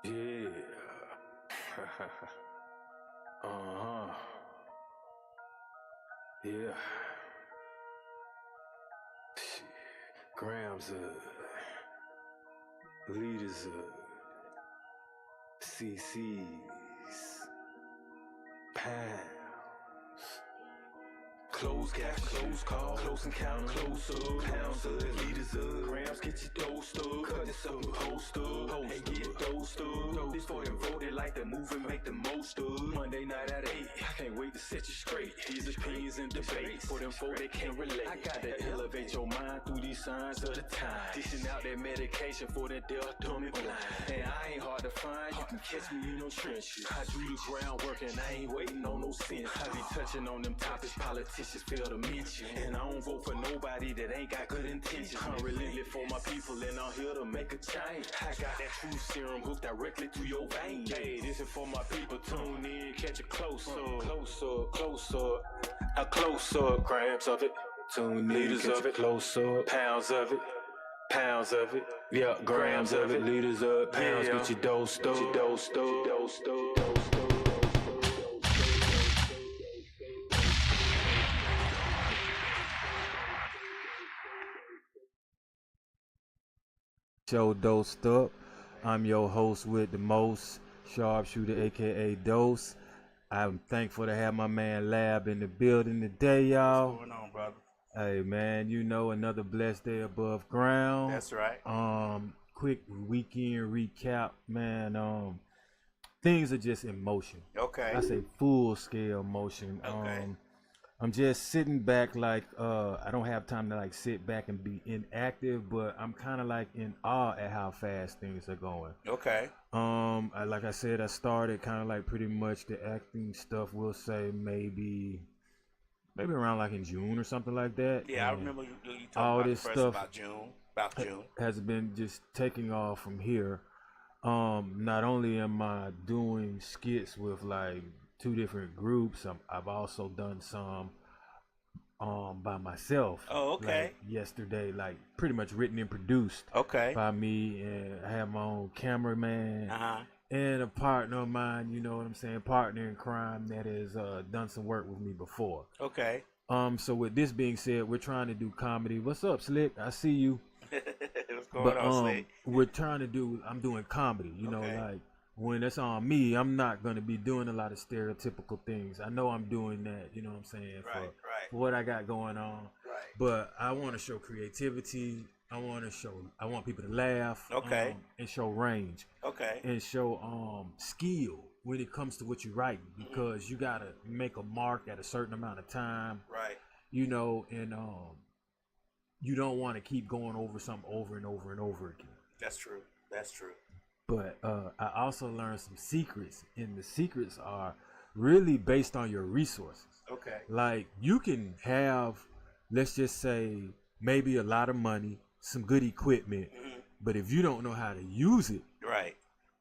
Yeah. uh-huh. Yeah. Shit. Grams leaders CC's pounds. Close gap, close call, close encounter, close up, pounds of, liters of, grams, get your dose up, cut this up, post up, and get dosed up. This for them voted like the move and make the most of. Monday night at 8, I can't wait to set you straight. These opinions and debates, for them folk that can't relate. I gotta elevate your mind through these signs of the time. Dishing out that medication for that deaf, dumb, and blind. And I ain't hard to find, you can catch me in no trenches. I do the groundwork and I ain't waiting on no sense. I be touching on them topics politicians fail to mention. And I don't vote for nobody that ain't got good intentions. I'm relentless for my people and I'm here to make a change. I got that truth serum hooked directly to your vein. Hey, this is for my people, tune in, catch it close up, close up, close up, a close up, grams of it, tune liters of it, close up, pounds of it. Pounds of it, yeah, grams of it, liters of pounds, get your dose, get your dose, dose, dose. Show Dosed Up. I'm your host with the most, Sharpshooter, aka Dose. I'm thankful to have my man Lab in the building today, y'all. What's going on, brother? Hey man, you know, another blessed day above ground. That's right. Quick weekend recap, man. Things are just in motion. Okay. I say full scale motion. Okay. I'm just sitting back like I don't have time to like sit back and be inactive, but I'm kind of like in awe at how fast things are going. Okay. Like I said, I started kind of like pretty much the acting stuff. We'll say maybe around like in June or something like that. Yeah, I And remember you all talking this about stuff about June. has been just taking off from here. Not only am I doing skits with like 2 different groups, I've also done some by myself. Oh, okay. Like yesterday, like pretty much written and produced Okay. by me, and I have my own cameraman Uh-huh. and a partner of mine, you know what I'm saying, partner in crime that has done some work with me before. Okay. So with this being said, we're trying to do comedy. What's up, Slick? I see you. What's going But on, Slick? I'm doing comedy, you know, Okay. like when it's on me, I'm not gonna be doing a lot of stereotypical things. I know I'm doing that, you know what I'm saying, Right. for what I got going on. Right. But I want to show creativity. I want people to laugh. Okay. And show range Okay. and show skill when it comes to what you write, because you gotta make a mark at a certain amount of time, Right. you know, and you don't want to keep going over something over and over and over again. That's true. That's true. But I also learned some secrets, and the secrets are really based on your resources. Okay. Like you can have, let's just say, maybe a lot of money, some good equipment, but if you don't know how to use it, Right.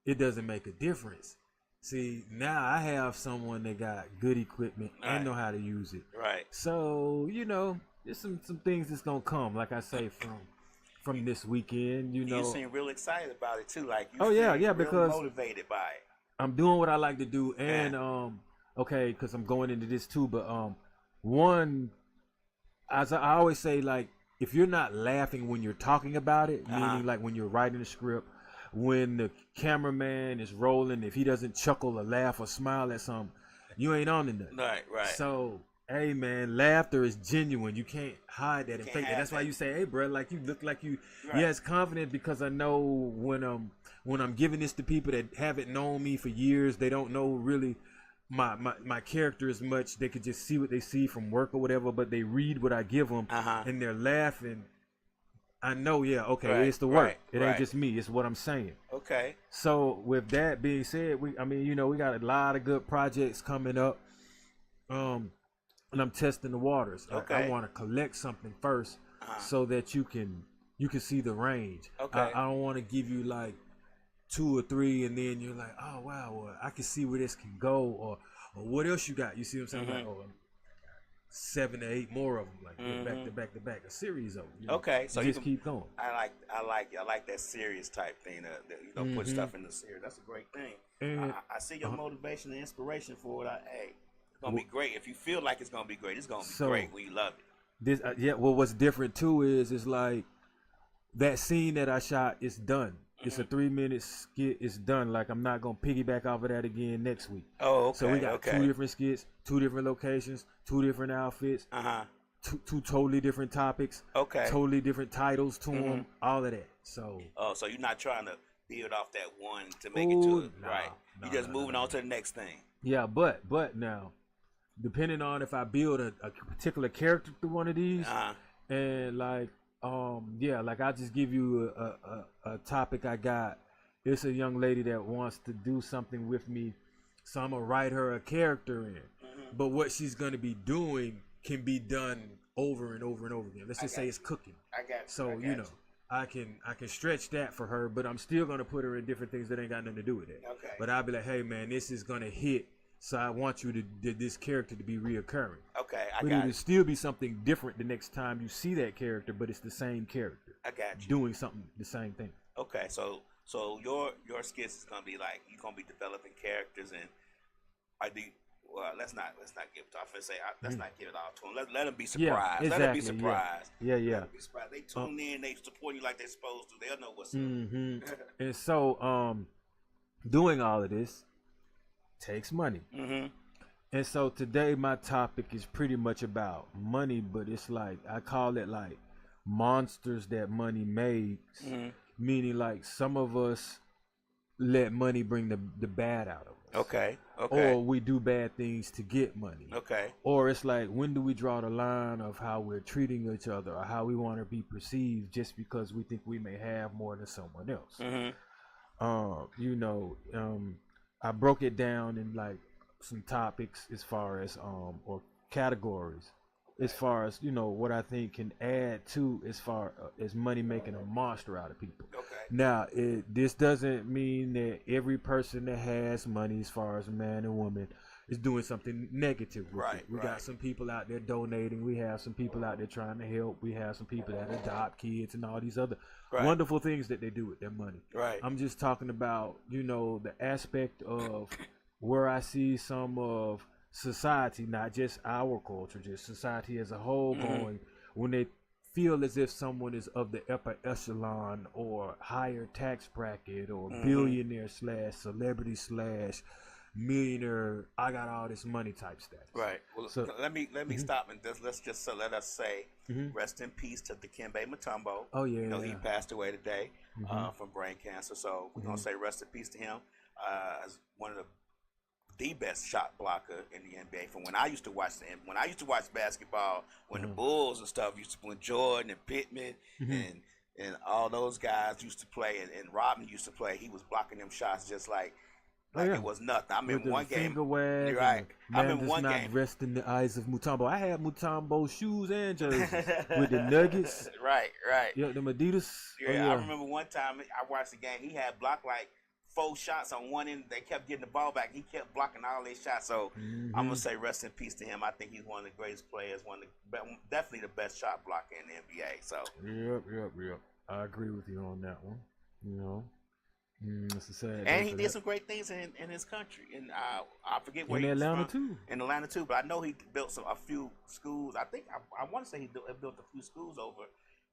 it doesn't make a difference. See, now I have someone that got good equipment Right. and know how to use it. Right. So, you know, there's some things that's gonna come, like I say, from this weekend, you know. You seem real excited about it too. Like you Oh, yeah, seem yeah, really because motivated by it. I'm doing what I like to do, and okay, because I'm going into this too. But one, as I always say, like if you're not laughing when you're talking about it, meaning like when you're writing a script, when the cameraman is rolling, if he doesn't chuckle or laugh or smile at something, you ain't on to nothing. Right. Right. So, hey man, laughter is genuine. You can't hide that and can't fake that. hide That's why that. you say, hey bro, like you look like you. Right. Yeah, it's confident because I know when I'm giving this to people that haven't known me for years, they don't know really my character as much. They could just see what they see from work or whatever, but they read what I give them and they're laughing. I know, yeah, okay, Right, it's the work. right, It ain't right. just me. It's what I'm saying. Okay. So with that being said, we got a lot of good projects coming up. And I'm testing the waters. I Okay. want to collect something first so that you can see the range. Okay. I don't want to give you like 2 or 3 and then you're like, oh wow, well, I can see where this can go, or what else you got. You see what I'm saying? Like, oh, 7 to 8 more of them, like back to back to back, a series of them. You know? Okay, so you just keep going. I like that serious type thing. Put stuff in the series. That's a great thing. And, I see your motivation and inspiration for it. It's gonna be great. If you feel like it's gonna be great, it's gonna be great when you love it. This, well, what's different too is like that scene that I shot is done. It's a 3-minute skit. It's done. Like, I'm not gonna piggyback off of that again next week. Oh, okay. So we got 2 different skits, 2 different locations, 2 different outfits, two totally different topics, totally different titles to them, all of that. So. Oh, so you're not trying to build off that one to make it to it, right? You're just moving on to the next thing. Yeah, but now, depending on if I build a particular character through one of these, and like. Like I'll just give you a topic I got. It's a young lady that wants to do something with me, so I'm gonna write her a character in. But what she's gonna be doing can be done over and over and over again. Let's just say it's cooking. I got you. So I can stretch that for her, but I'm still gonna put her in different things that ain't got nothing to do with it. Okay. But I'll be like, hey man, this is gonna hit. So I want you to this character to be reoccurring. Okay, but it'll still be something different the next time you see that character, but it's the same character. I got you. Doing something, the same thing. Okay, so your skits is gonna be like you're gonna be developing characters, and let's not give it off and say let's not give it all to them. Let them be surprised. Yeah, exactly, let them be surprised. Yeah. Let them be surprised. They tune in, they support you like they're supposed to. They'll know what's up. And so doing all of this takes money. And so today my topic is pretty much about money, but it's like I call it like monsters that money makes, meaning like some of us let money bring the bad out of us. Okay. Or we do bad things to get money. Okay. Or it's like, when do we draw the line of how we're treating each other or how we want to be perceived just because we think we may have more than someone else? I broke it down in like some topics as far as or categories as far as what I think can add to as far as money making a monster out of people. Now this doesn't mean that every person that has money, as far as a man and woman, is doing something negative with it. We got some people out there donating. We have some people out there trying to help. We have some people that adopt kids and all these other wonderful things that they do with their money. I'm just talking about, the aspect of where I see some of society, not just our culture, just society as a whole, going when they feel as if someone is of the upper echelon or higher tax bracket or billionaire / celebrity / millionaire, I got all this money type status. Right. Well, so let me stop and let us say rest in peace to Dikembe Mutombo. Oh yeah. He passed away today from brain cancer. So we're gonna say rest in peace to him. As one of the best shot blocker in the NBA. From when I used to watch basketball, when the Bulls and stuff used to play, Jordan and Pittman and all those guys used to play, and Rodman used to play. He was blocking them shots just like it was nothing. I remember one game. You're right. I remember one game. Rest in the eyes of Mutombo. I had Mutombo shoes and jerseys with the Nuggets. Right. Yeah, the Adidas. Yeah, I remember one time I watched the game. He had blocked like 4 shots on one end. They kept getting the ball back. He kept blocking all these shots. So I'm gonna say rest in peace to him. I think he's one of the greatest players. Definitely the best shot blocker in the NBA. So. Yep. I agree with you on that one. It's a sad. And he did some great things in his country. And I forget where he was from. In Atlanta too. But I know he built a few schools. I think I want to say he built a few schools over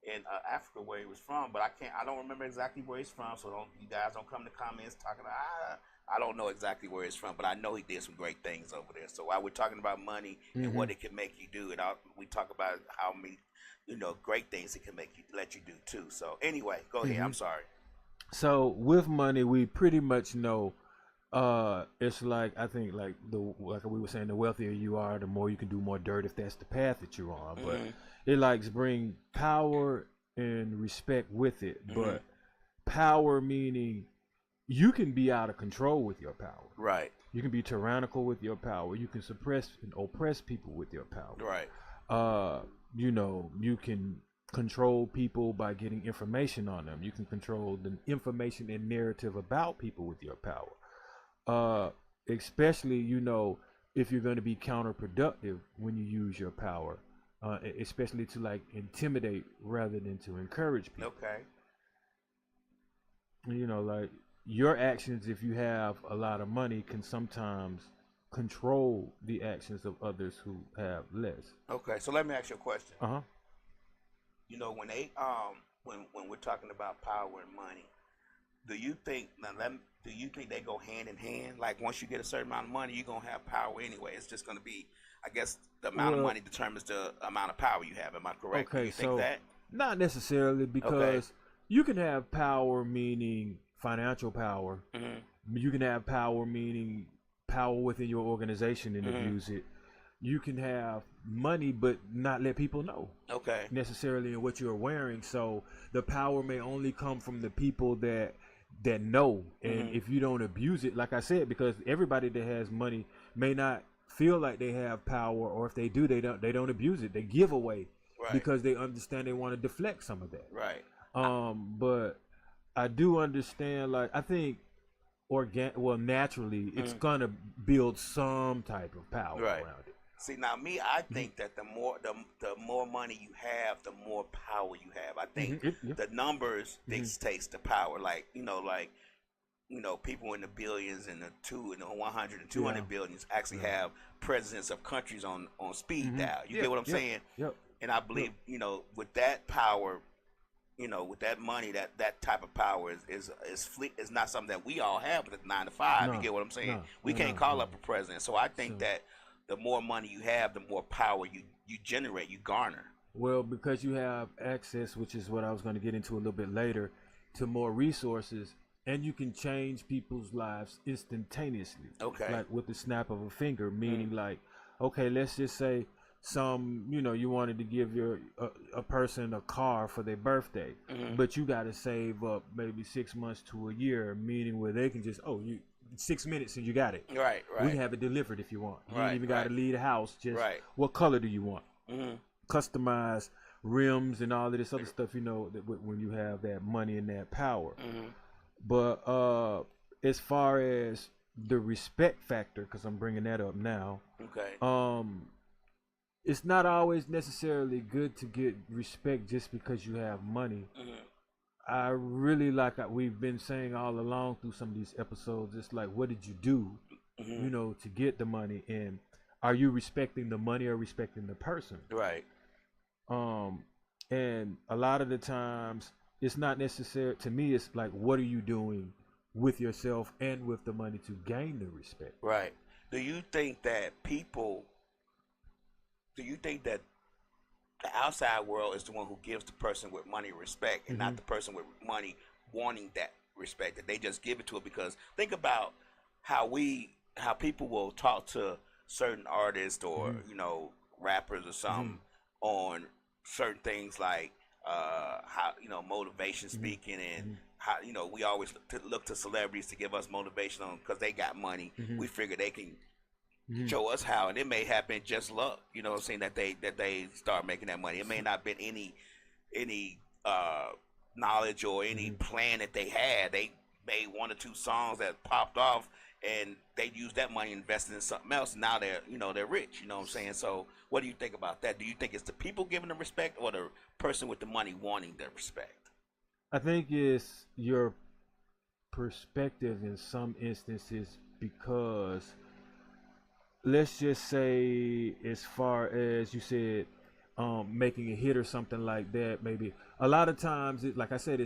in Africa where he was from, but I don't remember exactly where he's from, so you guys don't come to comments talking about I don't know exactly where he's from, but I know he did some great things over there. So while we're talking about money and what it can make you do, and we talk about how many great things it can let you do too. So anyway, go ahead. I'm sorry. So with money, we pretty much know it's like, I think like we were saying, the wealthier you are, the more you can do more dirt if that's the path that you're on. But it likes bring power and respect with it. But power meaning you can be out of control with your power. Right. You can be tyrannical with your power. You can suppress and oppress people with your power. Right. You can control people by getting information on them. You can control the information and narrative about people with your power. Especially, if you're going to be counterproductive when you use your power, especially to like intimidate rather than to encourage people. Okay. You know, like your actions, if you have a lot of money, can sometimes control the actions of others who have less. Okay, so let me ask you a question. Uh-huh. You know, when they when we're talking about power and money, do you think they go hand in hand? Like once you get a certain amount of money, you're gonna have power anyway. It's just gonna be, I guess, the amount of money determines the amount of power you have. Am I correct? Okay, do you think that? Not necessarily, because you can have power meaning financial power. You can have power meaning power within your organization and abuse it. You can have money but not let people know necessarily in what you're wearing. So the power may only come from the people that know. And if you don't abuse it, like I said, because everybody that has money may not feel like they have power, or if they do, they don't abuse it. They give away because they understand they want to deflect some of that. Right. But I do understand, like, I think naturally it's gonna build some type of power around it. See, now me, I think that the more money you have, the more power you have. I think the numbers dictates the power. Like people in the billions and the 100 and 200 billions actually have presidents of countries on speed dial. You get what I'm saying? Yep. And I believe with that power, with that money, that type of power is not something that we all have with a 9 to 5. You get what I'm saying? We can't call up a president. So I think that the more money you have, the more power you generate, you garner. Well, because you have access, which is what I was going to get into a little bit later, to more resources, and you can change people's lives instantaneously. Okay. Like with the snap of a finger, meaning like, okay, let's just say you wanted to give a person a car for their birthday, but you got to save up maybe 6 months to a year, meaning where they can just, 6 minutes and you got it. Right. We have it delivered if you want. You don't even got to leave the house. Just what color do you want? Customize rims and all of this other stuff, when you have that money and that power. But as far as the respect factor, because I'm bringing that up now. Okay. It's not always necessarily good to get respect just because you have money. I really we've been saying all along through some of these episodes, it's like, what did you do, to get the money? And are you respecting the money or respecting the person? Right. And a lot of the times it's not necessary. To me, it's like, what are you doing with yourself and with the money to gain the respect? Right. Do you think that the outside world is the one who gives the person with money respect, and not the person with money wanting that respect, that they just give it to it? Because think about how people will talk to certain artists or rappers or something on certain things like how motivation speaking, and how we always look to celebrities to give us motivation on, because they got money. We figure they can show us how, and it may have been just luck, saying that they start making that money. It may not been any knowledge or any plan that they had. They made 1 or 2 songs that popped off, and they used that money and invested in something else. And now they're rich. You know what I'm saying? So what do you think about that? Do you think it's the people giving them respect, or the person with the money wanting their respect? I think it's your perspective in some instances, because let's just say, as far as you said, making a hit or something like that, maybe a lot of times, like I said,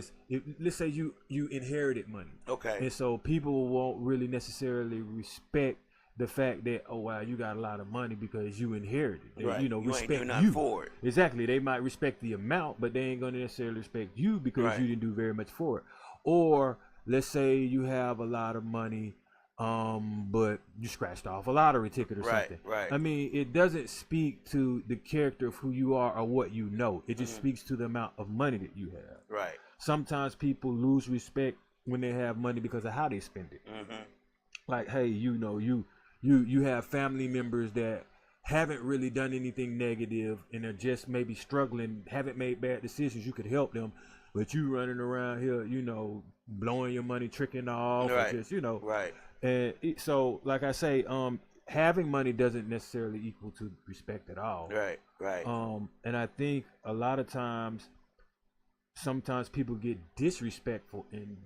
let's say you inherited money. Okay. And so people won't really necessarily respect the fact that, oh wow, you got a lot of money because you inherited. They, right. You respect ain't do nothing for it. Exactly. They might respect the amount, but they ain't gonna necessarily respect you because you didn't do very much for it. Or let's say you have a lot of money, but you scratched off a lottery ticket or something. Right. I mean, it doesn't speak to the character of who you are or what you know. It just speaks to the amount of money that you have. Right. Sometimes people lose respect when they have money because of how they spend it. Like, hey, you have family members that haven't really done anything negative and are just maybe struggling, haven't made bad decisions. You could help them, but you running around here, blowing your money, tricking off, or just, Right. And so, like I say, having money doesn't necessarily equal to respect at all. Right. And I think a lot of times, sometimes people get disrespectful and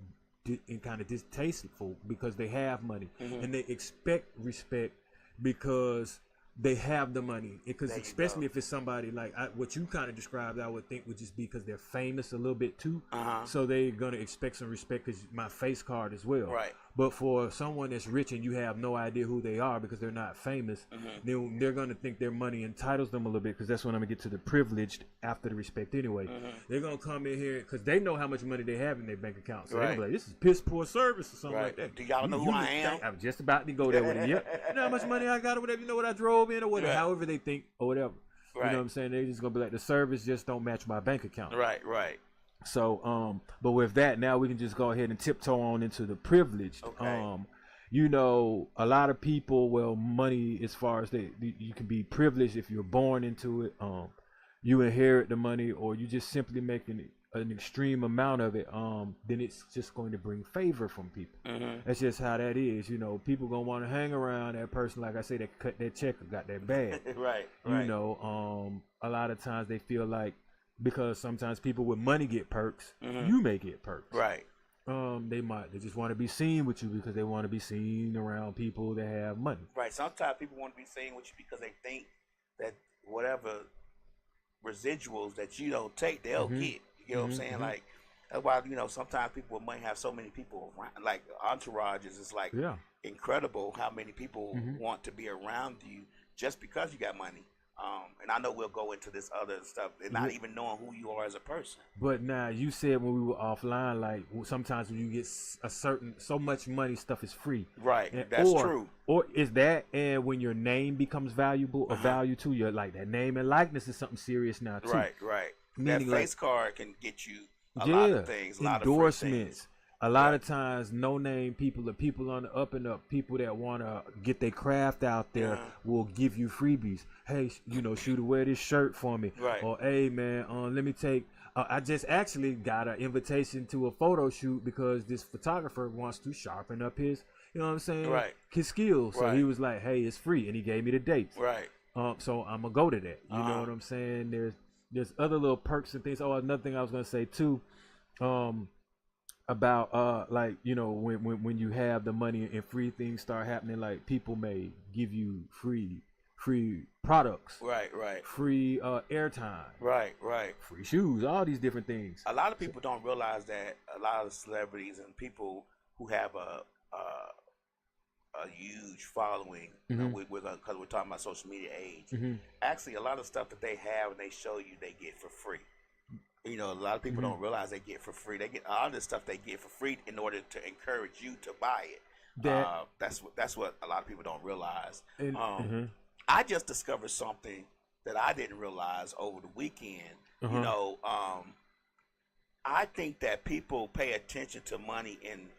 kind of distasteful because they have money, and they expect respect because they have the money. Because especially if it's somebody like what you kind of described, I would think would just be because they're famous a little bit too. So they're gonna expect some respect because my face card as well. Right. But for someone that's rich and you have no idea who they are because they're not famous, then they're gonna think their money entitles them a little bit, because that's when I'm gonna get to the privileged after the respect anyway. They're gonna come in here because they know how much money they have in their bank account. So they're gonna be like, this is piss poor service or something like that. Do y'all know who I am? I'm just about to go there with it. Yep. You know how much money I got or whatever. You know what I drove in or whatever. However they think or whatever. You know what I'm saying? They're just gonna be like, the service just don't match my bank account. Right. So, but with that, now we can just go ahead and tiptoe on into the privileged. Okay. You know, a lot of people, well, money, as far as you can be privileged if you're born into it. You inherit the money, or you just simply make an extreme amount of it. Then it's just going to bring favor from people. That's just how that is. You know, people gonna want to hang around that person, like I say, that cut that check or got that bag. Right. You know, a lot of times they feel like, because sometimes people with money get perks, you may get perks. Right. They just want to be seen with you because they want to be seen around people that have money. Right. Sometimes people want to be seen with you because they think that whatever residuals that you don't take, they'll get. You know what I'm saying? Like, that's why, you know, sometimes people with money have so many people around, like entourages. It's like incredible how many people want to be around you just because you got money. And I know we'll go into this other stuff and not even knowing who you are as a person. But now, you said when we were offline, like, sometimes when you get so much money, stuff is free. Right. And, that's true. Or is that, and when your name becomes valuable or value to you, like that name and likeness is something serious now too. Right. Meaning, that face card can get you a lot of things, a lot of endorsements. A lot of times, no-name people or people on the up and up, people that want to get their craft out there will give you freebies. Hey, you know, shooter, wear this shirt for me. Right. Or, hey, man, let me take, I just actually got an invitation to a photo shoot because this photographer wants to sharpen up his, you know what I'm saying? Right. His skills. So he was like, hey, it's free. And he gave me the dates. Right. So I'm going to go to that. You know what I'm saying? There's other little perks and things. Oh, another thing I was going to say, too. About like, you know, when you have the money and free things start happening, like people may give you free products, right, free airtime, right, free shoes, all these different things. A lot of people don't realize that a lot of celebrities and people who have a huge following, you know, because we're talking about social media age, actually a lot of stuff that they have and they show you, they get for free. You know, a lot of people don't realize they get for free. They get all this stuff they get for free in order to encourage you to buy it. That's what a lot of people don't realize. I just discovered something that I didn't realize over the weekend. You know, I think that people pay attention to money in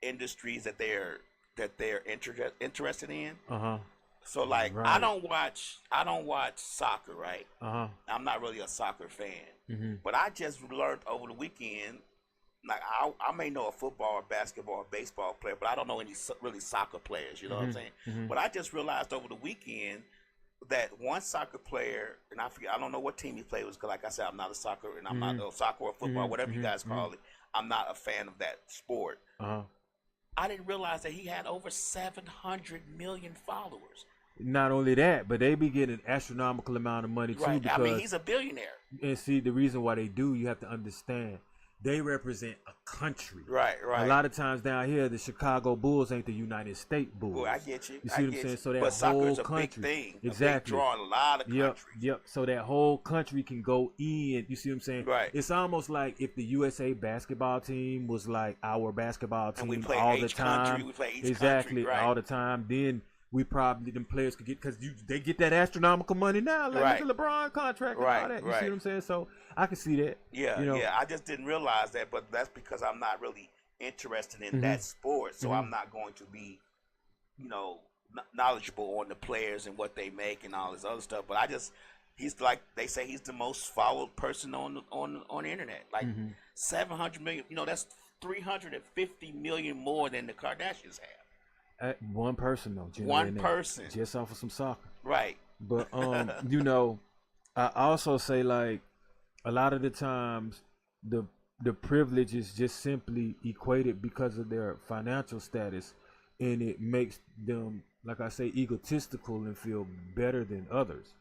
industries that they're interested in. So like I don't watch soccer, right? I'm not really a soccer fan. But I just learned over the weekend, like I may know a football or basketball or baseball player, but I don't know any really soccer players, you know what I'm saying? But I just realized over the weekend that one soccer player, and I don't know what team he played with, because like I said, I'm not a soccer, and I'm not a soccer or football, whatever you guys call it. I'm not a fan of that sport. I didn't realize that he had over 700 million followers. Not only that, but they be getting an astronomical amount of money too. Right. Because, I mean, he's a billionaire. And see, the reason why they do, you have to understand, they represent a country. Right. A lot of times down here, the Chicago Bulls ain't the United States Bulls. Well, I get you. You see what I'm saying? So that but whole soccer's country, a big thing. exactly, a big draw in a lot of countries. Yep. So that whole country can go in. You see what I'm saying? Right. It's almost like if the USA basketball team was like our basketball team and we play all each the time. Country, we play each exactly, country, all the time. Then we probably, them players could get, because they get that astronomical money now, like the LeBron contract and all that. You see what I'm saying? So I can see that. Yeah, you know? I just didn't realize that, but that's because I'm not really interested in that sport, so I'm not going to be, you know, knowledgeable on the players and what they make and all this other stuff. But he's like, they say he's the most followed person on the internet. Like 700 million, you know, that's 350 million more than the Kardashians have. One person though. One person. Just off of some soccer. Right. But you know, I also say like a lot of the times the privilege is just simply equated because of their financial status, and it makes them, like I say, egotistical and feel better than others.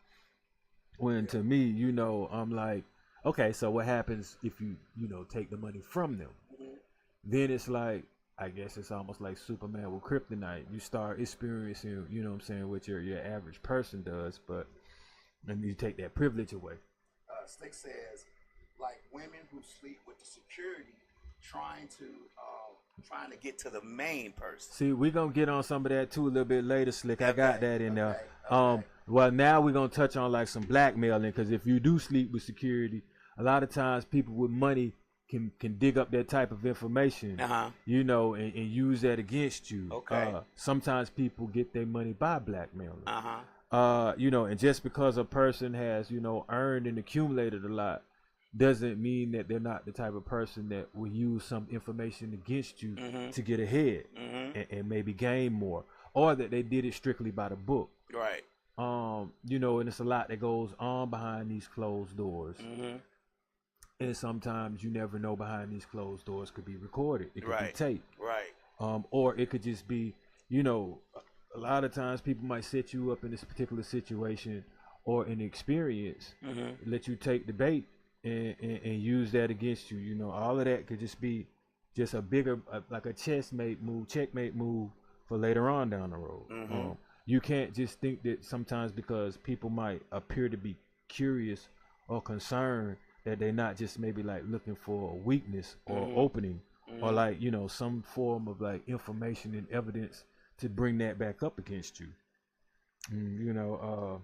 When to me, you know, I'm like, okay, so what happens if you know, take the money from them? Then it's like, I guess it's almost like Superman with kryptonite. You start experiencing, you know what I'm saying, what your average person does, but and you take that privilege away. Slick says, like women who sleep with the security, trying to get to the main person. See, we're gonna get on some of that too a little bit later, Slick. Okay, I got that in there. Okay. Well, now we're gonna touch on like some blackmailing, because if you do sleep with security, a lot of times people with money can dig up that type of information, you know, and use that against you. Okay. Sometimes people get their money by blackmailing. You know, and just because a person has, you know, earned and accumulated a lot, doesn't mean that they're not the type of person that will use some information against you to get ahead and maybe gain more, or that they did it strictly by the book. Right. You know, and it's a lot that goes on behind these closed doors. And sometimes you never know, behind these closed doors could be recorded. It could be taped. Right. Or it could just be, you know, a lot of times people might set you up in this particular situation or an experience, let you take the bait and use that against you. You know, all of that could just be just a bigger, like a checkmate move for later on down the road. You can't just think that sometimes because people might appear to be curious or concerned that they're not just maybe like looking for a weakness or opening or like, you know, some form of like information and evidence to bring that back up against you. You know,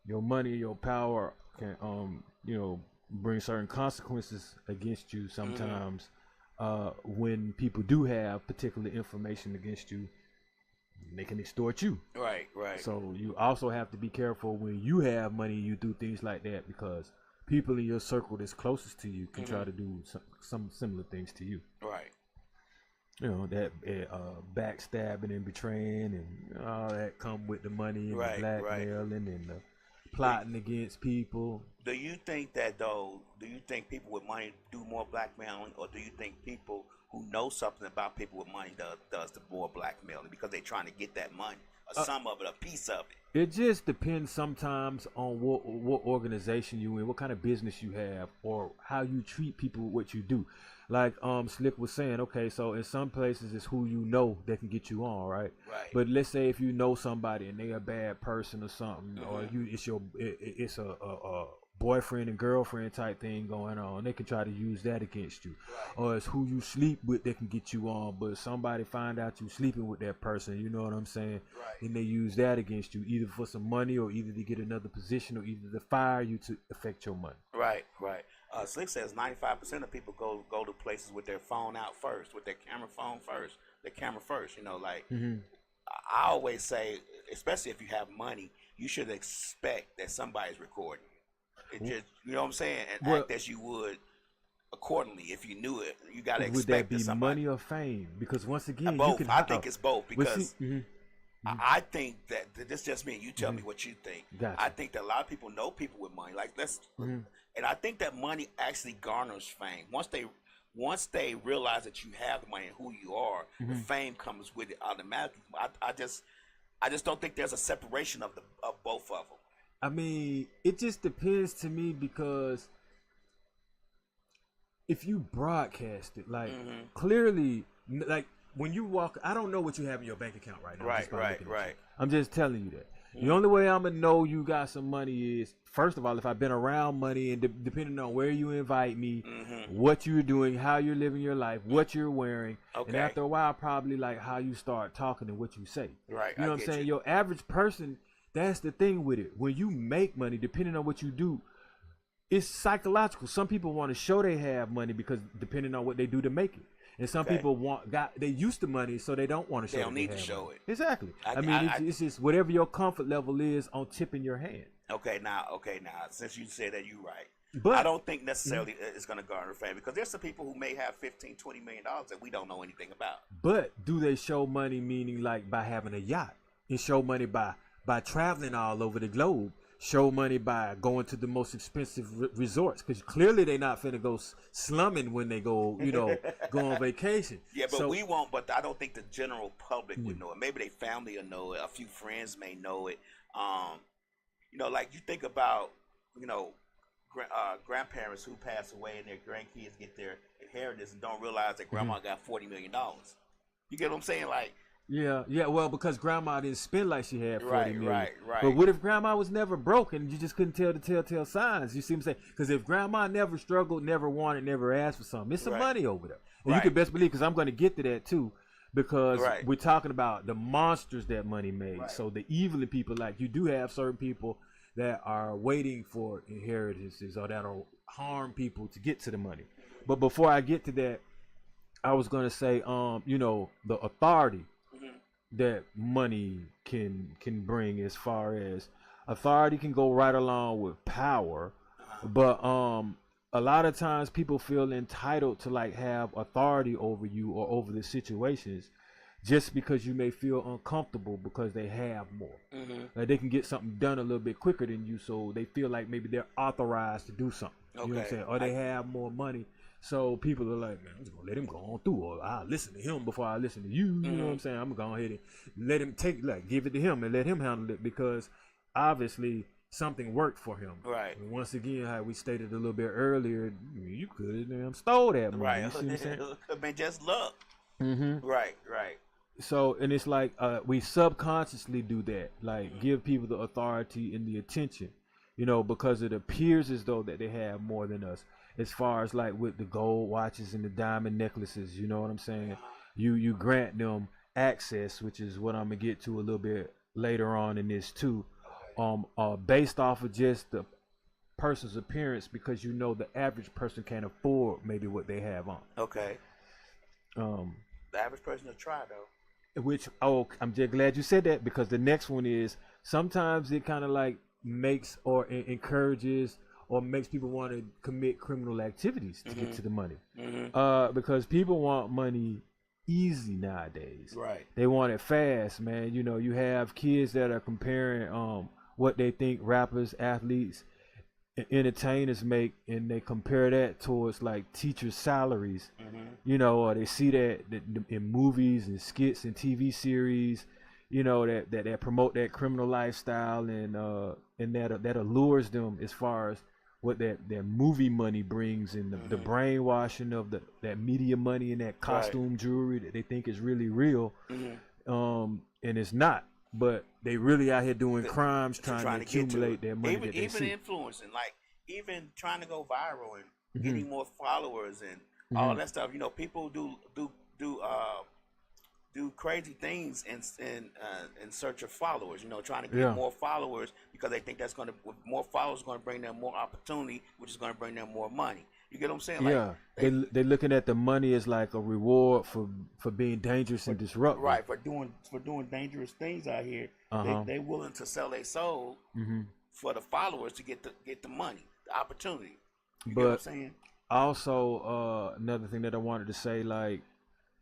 your money, your power can, you know, bring certain consequences against you sometimes when people do have particular information against you. They can extort you. Right. So you also have to be careful when you have money, you do things like that, because people in your circle that's closest to you can try to do some similar things to you. Right. You know, that backstabbing and betraying and all that come with the money and the blackmailing and the plotting against people. Do you think that though? Do you think people with money do more blackmailing, or do you think people who know something about people with money does the more blackmailing because they're trying to get that money, or some of it, a piece of it? It just depends sometimes on what organization you in, what kind of business you have, or how you treat people with what you do. Like Slick was saying, okay, so in some places it's who you know that can get you on, right? But let's say if you know somebody and they're a bad person or something, or it's a boyfriend and girlfriend type thing going on, they can try to use that against you. Or it's who you sleep with that can get you on, but if somebody find out you sleeping with that person, you know what I'm saying, and they use that against you, either for some money or either to get another position or either to fire you to affect your money. Right. Slick says 95% of people go to places with their phone out first, with their camera first. You know, like I always say, especially if you have money, you should expect that somebody's recording. It just, you know what I'm saying, and act as you would accordingly. If you knew it, you gotta expect. Would that be money or fame? Because once again, both. I think it's both, because I think that this just me. You tell me what you think. Gotcha. I think that a lot of people know people with money. Like and I think that money actually garners fame. Once they realize that you have the money and who you are, the fame comes with it automatically. I just don't think there's a separation of both of them. I mean, it just depends to me, because if you broadcast it, like clearly, like when you walk, I don't know what you have in your bank account right now. Right. I'm just telling you that. The only way I'm gonna know you got some money is, first of all, if I've been around money, and depending on where you invite me, what you're doing, how you're living your life, what you're wearing, and after a while, probably like how you start talking and what you say. Right. You know what I'm saying? Your average person. That's the thing with it. When you make money, depending on what you do, it's psychological. Some people want to show they have money because depending on what they do to make it. And some people they used to money, so they don't want to show it. They don't need to show it. Exactly. I mean, it's just whatever your comfort level is on tipping your hand. Okay, now, since you said that, you're right. But I don't think necessarily it's going to garner fame because there's some people who may have $15-20 million that we don't know anything about. But do they show money, meaning like by having a yacht, and show money by traveling all over the globe? Show money by going to the most expensive resorts, because clearly they're not finna go slumming when they go, go on vacation. Yeah, but we won't. But I don't think the general public would know it. Maybe their family will know it. A few friends may know it. Like you think about, grandparents who pass away and their grandkids get their inheritance and don't realize that grandma got $40 million. You get what I'm saying? Like. Yeah. Well, because grandma didn't spend like she had 40 million. Right. But what if grandma was never broken? You just couldn't tell the telltale signs. You see what I'm saying? Because if grandma never struggled, never wanted, never asked for something, it's some money over there. And you can best believe, because I'm going to get to that too, because we're talking about the monsters that money made. Right. So the evil people, like you do have certain people that are waiting for inheritances or that'll harm people to get to the money. But before I get to that, I was going to say, the authority that money can bring, as far as authority can go right along with power, but a lot of times people feel entitled to like have authority over you or over the situations just because you may feel uncomfortable because they have more. Like they can get something done a little bit quicker than you, so they feel like maybe they're authorized to do something. You know what I'm saying? Or they have more money. So people are like, man, I'm just gonna let him go on through, or I'll listen to him before I listen to you. You know what I'm saying? I'm gonna go ahead and let him give it to him and let him handle it, because obviously something worked for him. Right. And once again, how we stated a little bit earlier, you could have stole that money. Right. You see what I'm saying? It could have been just luck. Right. So, and it's like we subconsciously do that, like give people the authority and the attention, because it appears as though that they have more than us. As far as like with the gold watches and the diamond necklaces, you know what I'm saying? You grant them access, which is what I'm gonna get to a little bit later on in this too, based off of just the person's appearance, because the average person can't afford maybe what they have on. Okay. The average person will try though. Which I'm just glad you said that, because the next one is sometimes it kind of like makes or encourages or makes people want to commit criminal activities to get to the money. Because people want money easy nowadays. Right. They want it fast, man. You have kids that are comparing what they think rappers, athletes, and entertainers make, and they compare that towards like teachers' salaries. Or they see that in movies and skits and TV series, that promote that criminal lifestyle, and that allures them as far as what that movie money brings, and the brainwashing of that media money and that costume jewelry that they think is really real, and it's not. But they really out here doing crimes trying to accumulate that money. Even influencing, like even trying to go viral and getting more followers and all that stuff. People do crazy things in search of followers. Trying to get more followers because they think that's with more followers going to bring them more opportunity, which is going to bring them more money. You get what I'm saying? Yeah, like, they're looking at the money as like a reward for being dangerous and disruptive. Right, for doing dangerous things out here. They willing to sell their soul for the followers to get the money, the opportunity. You get what I'm saying? Also, another thing that I wanted to say, like,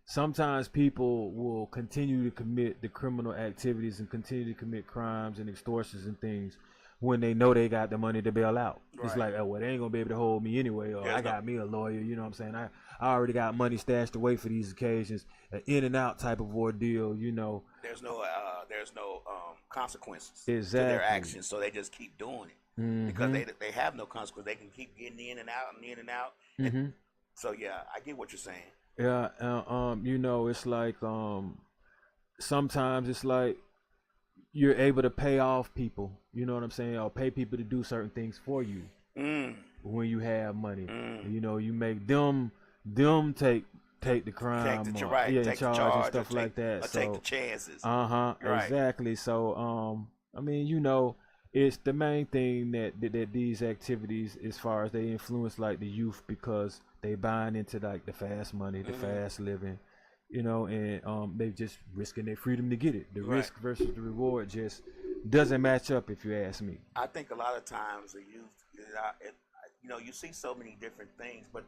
sometimes people will continue to commit the criminal activities and continue to commit crimes and extortions and things when they know they got the money to bail out. Right. It's like, they ain't gonna be able to hold me anyway, or I got me a lawyer, you know what I'm saying? I already got money stashed away for these occasions, an in and out type of ordeal, There's no consequences to their actions, so they just keep doing it because they have no consequence. They can keep getting in and out and in and out. And so yeah, I get what you're saying. Yeah, it's like sometimes it's like you're able to pay off people, you know what I'm saying, or pay people to do certain things for you when you have money. You make them take the crime, take the charge and stuff like that. Or take the chances. Exactly. So it's the main thing that these activities, as far as they influence like the youth, because they buying into like the fast money, the fast living, and they just risking their freedom to get it. The risk versus the reward just doesn't match up, if you ask me. I think a lot of times the youth, you see so many different things, but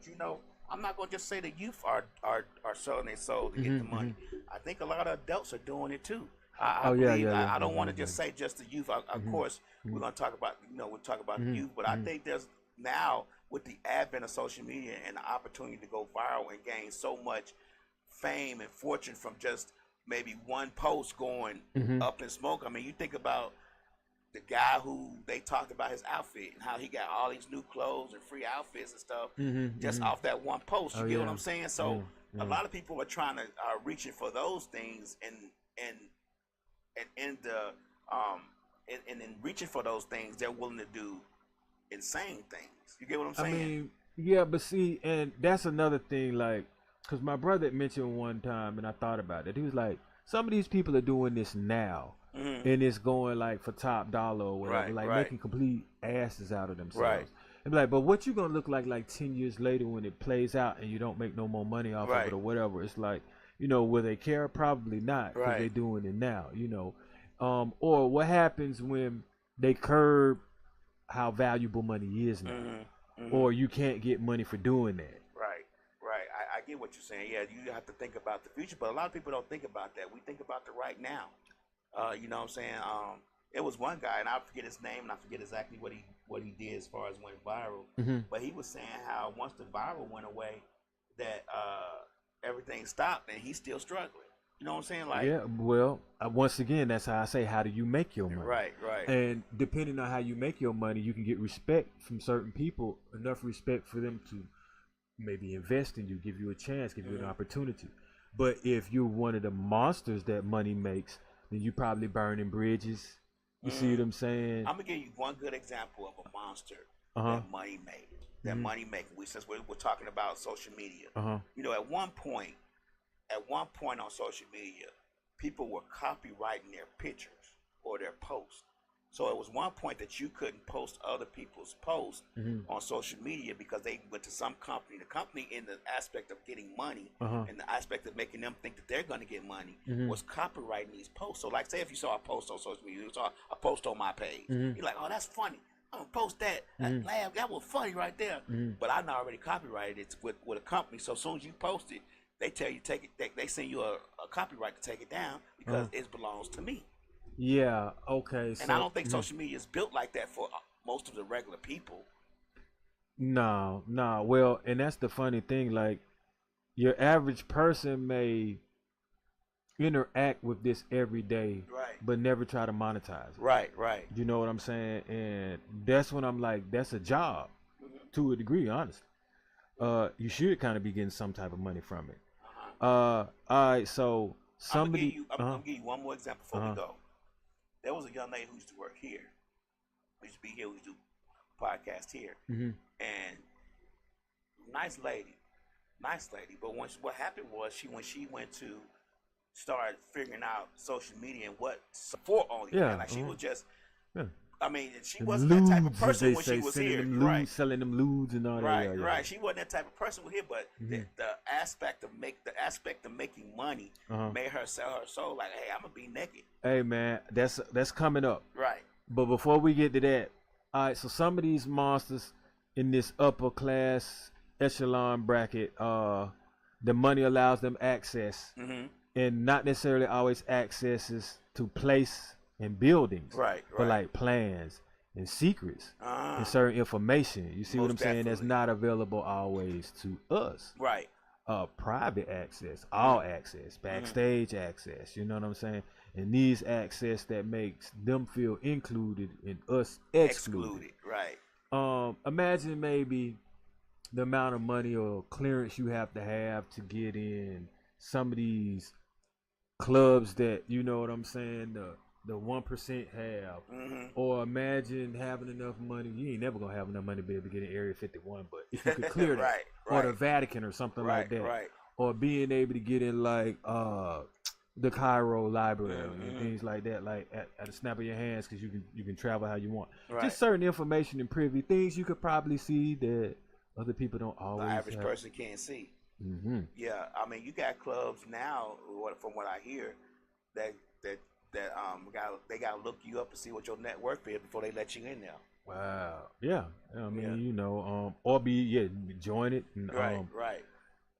I'm not gonna just say the youth are selling their soul to get the money. I think a lot of adults are doing it too. I believe. I don't want to just say just the youth. Of course, we're gonna talk about we'll talk about the youth, but I think there's now with the advent of social media and the opportunity to go viral and gain so much fame and fortune from just maybe one post going up in smoke. I mean, you think about the guy who they talked about his outfit and how he got all these new clothes and free outfits and stuff just off that one post. You get what I'm saying? So a lot of people are trying to reaching for those things and in reaching for those things, they're willing to do insane things. You get what I'm saying? I mean, yeah, but see, and that's another thing, like, because my brother mentioned one time, and I thought about it. He was like, some of these people are doing this now. And it's going like for top dollar or whatever, making complete asses out of themselves. And be like, but what you gonna look like 10 years later when it plays out and you don't make no more money off of it or whatever? It's like, will they care? Probably not, because they're doing it now. Or what happens when they curb how valuable money is now, or you can't get money for doing that. Right. I get what you're saying. Yeah, you have to think about the future, but a lot of people don't think about that. We think about the right now. You know what I'm saying? It was one guy, and I forget his name, and I forget exactly what he did as far as went viral. But he was saying how once the viral went away, that everything stopped, and he's still struggling. You know what I'm saying? Like, yeah. Well, once again, that's how I say, how do you make your money? Right. And depending on how you make your money, you can get respect from certain people, enough respect for them to maybe invest in you, give you a chance, give you an opportunity. But if you're one of the monsters that money makes, then you probably burning bridges. You see what I'm saying? I'm gonna give you one good example of a monster that money made. That money making. Since we're talking about social media, at one point on social media, people were copywriting their pictures or their posts. So it was one point that you couldn't post other people's posts on social media because they went to some company. The company, in the aspect of getting money and the aspect of making them think that they're going to get money, was copywriting these posts. So, like, say if you saw a post on social media, you saw a post on my page, you're like, oh, that's funny. I'm going to post that. That was funny right there. But I already copyrighted it with a company. So as soon as you post it, they tell you take it. They send you a copyright to take it down because it belongs to me. Yeah, okay. And I don't think social media is built like that for most of the regular people. No. Well, and that's the funny thing. Like, your average person may interact with this every day, but never try to monetize it. Right. You know what I'm saying? And that's when I'm like, that's a job to a degree, honestly. You should kind of be getting some type of money from it. All right, so somebody... I'm going to give you one more example before we go. There was a young lady who used to work here. We used to be here. We used to do podcast here. And nice lady. But what happened was when she went to start figuring out social media and what support OnlyFans, she was just... I mean, she wasn't that type of person when she was here. Selling them lewds and all that. Right. She wasn't that type of person here, but the aspect of making money made her sell her soul. Like, hey, I'm gonna be naked. Hey, man, that's coming up. Right. But before we get to that, all right. So some of these monsters in this upper class echelon bracket, the money allows them access, and not necessarily always accesses to place and buildings, but like plans and secrets and certain information. You see what I'm saying? That's not available always to us. Right. Private access, all access, backstage access. You know what I'm saying? And these access that makes them feel included and us excluded. Right. Imagine maybe the amount of money or clearance you have to get in some of these clubs that, you know what I'm saying, the 1% have, or imagine having enough money. You ain't never gonna have enough money to be able to get in Area 51, but if you could clear that, or the Vatican or something like that, or being able to get in like the Cairo Library and things like that, like at a snap of your hands, because you can travel how you want. Just certain information and privy things you could probably see that other people don't always. The average person can't see. Yeah, I mean, you got clubs now, from what I hear, that they gotta look you up and see what your net worth is before they let you in there. Wow. Yeah. I mean, Yeah. you know, or join it and Right.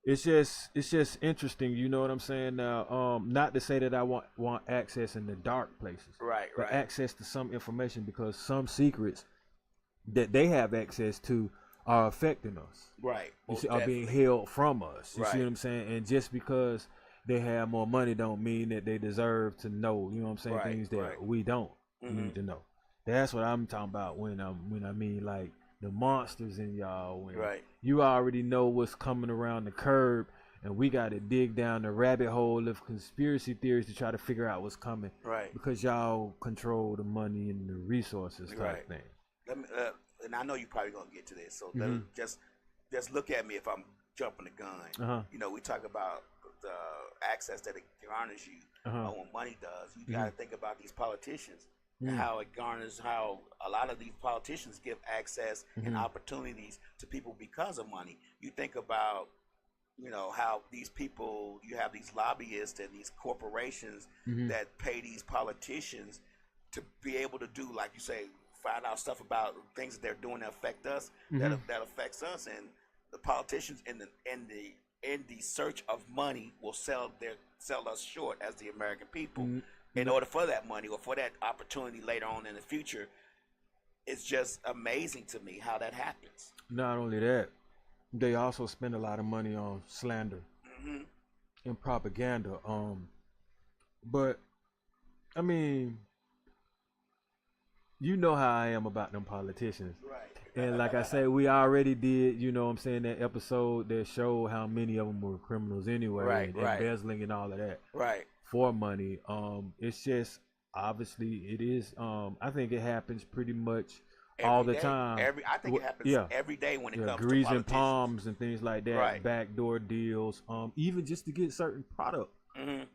it's just interesting, you know what I'm saying? Now, not to say that I want access in the dark places. Right. But access to some information because some secrets that they have access to are affecting us. Right. You see, are being held from us. You see Right. what I'm saying? And just because they have more money don't mean that they deserve to know, you know what I'm saying, things that we don't need to know. That's what I'm talking about when I mean like the monsters in y'all. When you already know what's coming around the curb, and we got to dig down the rabbit hole of conspiracy theories to try to figure out what's coming. Right. Because y'all control the money and the resources type thing. Let me, and I know you're probably gonna get to this, so just look at me if I'm jumping the gun. You know, we talk about the access that it garners you, or what money does. You got to think about these politicians. How it garners, how a lot of these politicians give access and opportunities to people because of money. You think about, you know, how these people, you have these lobbyists and these corporations that pay these politicians to be able to do, like you say, find out stuff about things that they're doing that affect us, that affects us, and the politicians in the search of money will sell us short as the American people. In order for that money or for that opportunity later on in the future. It's just amazing to me how that happens. Not only that, they also spend a lot of money on slander and propaganda. But I mean, you know how I am about them politicians. Right. And like I say, we already did, you know what I'm saying, that episode that showed how many of them were criminals anyway, and embezzling and all of that. Right. For money. It's just obviously it is. I think it happens pretty much all the time. I think it happens every day when it comes to politicians. Greasing palms and things like that. Backdoor deals. Even just to get certain product,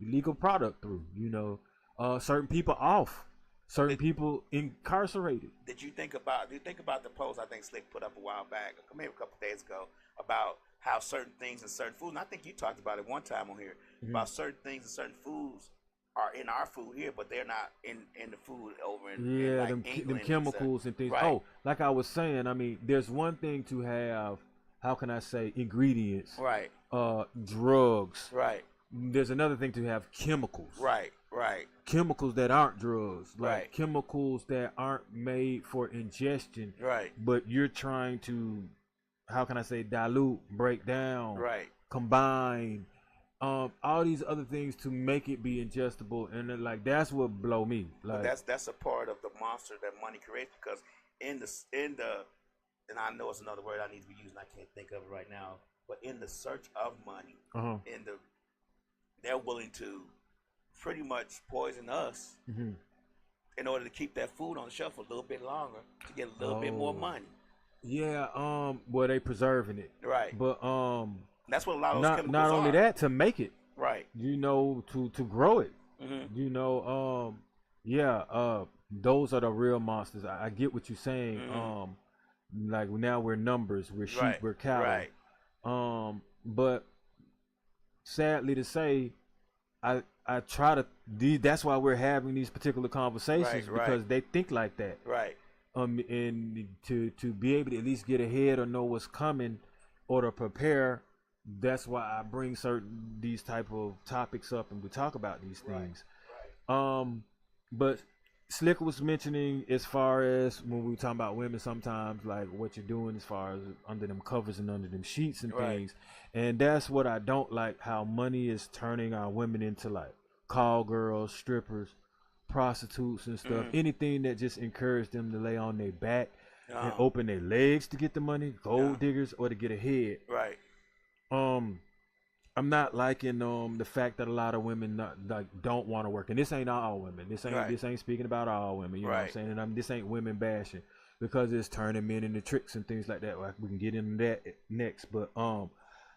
illegal product through. You know, certain people off. Certain people incarcerated. Do you think about the post I think Slick put up a while back, maybe a couple of days ago, about how certain things and certain foods, and I think you talked about it one time on here, about certain things and certain foods are in our food here, but they're not in the food over in like England them chemicals and things. Oh, like I was saying, I mean, there's one thing to have, how can I say, ingredients, drugs. Right. There's another thing to have chemicals. Right. Chemicals that aren't drugs, like chemicals that aren't made for ingestion. Right. But you're trying to, how can I say, dilute, break down, combine, all these other things to make it be ingestible, and then, like, that's what blow me. Like, but that's a part of the monster that money creates, because in the and I know it's another word I need to be using, I can't think of it right now, but in the search of money, they're willing to pretty much poison us in order to keep that food on the shelf a little bit longer to get a little bit more money. Yeah, well, they preserving it. Right. But that's what a lot of those chemicals not only are. that, to make it. Right. You know, to grow it. You know, those are the real monsters. I get what you're saying. Like now we're numbers, we're sheep, we're cattle. Right. But sadly to say, I try to. That's why we're having these particular conversations, because they think like that. Right. And to be able to at least get ahead or know what's coming, or to prepare. That's why I bring these type of topics up and we talk about these things. Right. But Slick was mentioning, as far as when we were talking about women, sometimes like what you're doing as far as under them covers and under them sheets and things. And that's what I don't like, how money is turning our women into like call girls, strippers, prostitutes and stuff. Anything that just encourage them to lay on their back and open their legs to get the money, gold diggers, or to get ahead. Right. I'm not liking the fact that a lot of women don't want to work, and this ain't all women. This ain't speaking about all women. You know what I'm saying? And this ain't women bashing, because it's turning men into tricks and things like that. Like, we can get into that next, but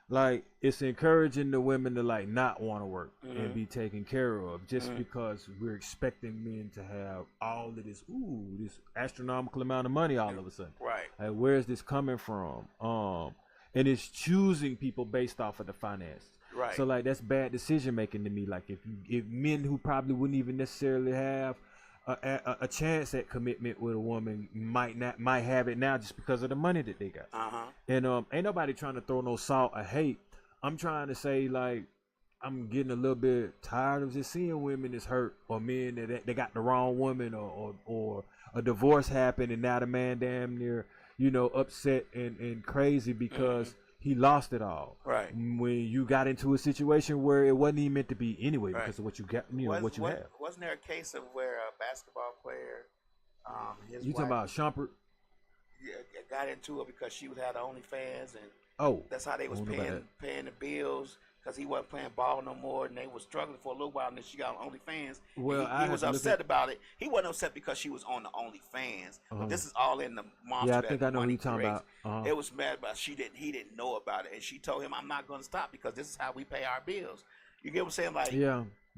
like, it's encouraging the women to like not want to work and be taken care of, just because we're expecting men to have all of this astronomical amount of money all of a sudden. Right. Like, where's this coming from? And it's choosing people based off of the finances. Right. So like, that's bad decision making to me. Like, if men who probably wouldn't even necessarily have a chance at commitment with a woman might have it now just because of the money that they got. And ain't nobody trying to throw no salt or hate. I'm trying to say, like, I'm getting a little bit tired of just seeing women that's hurt, or men that they got the wrong woman, or a divorce happened and now the man damn near, upset and crazy because he lost it all. Right. When you got into a situation where it wasn't even meant to be anyway, because of what you got, what you have. Wasn't there a case of where a basketball player, his you wife, talking about Shumpert? Yeah, got into it because she had OnlyFans, and that's how they was paying the bills. Because he wasn't playing ball no more, and they was struggling for a little while, and then she got on OnlyFans. Well, he was upset about it. He wasn't upset because she was on the OnlyFans. But this is all in the monster. Yeah, I think I know who you're talking about. It was mad about he didn't know about it, and she told him, "I'm not going to stop because this is how we pay our bills." You get what I'm saying? Like,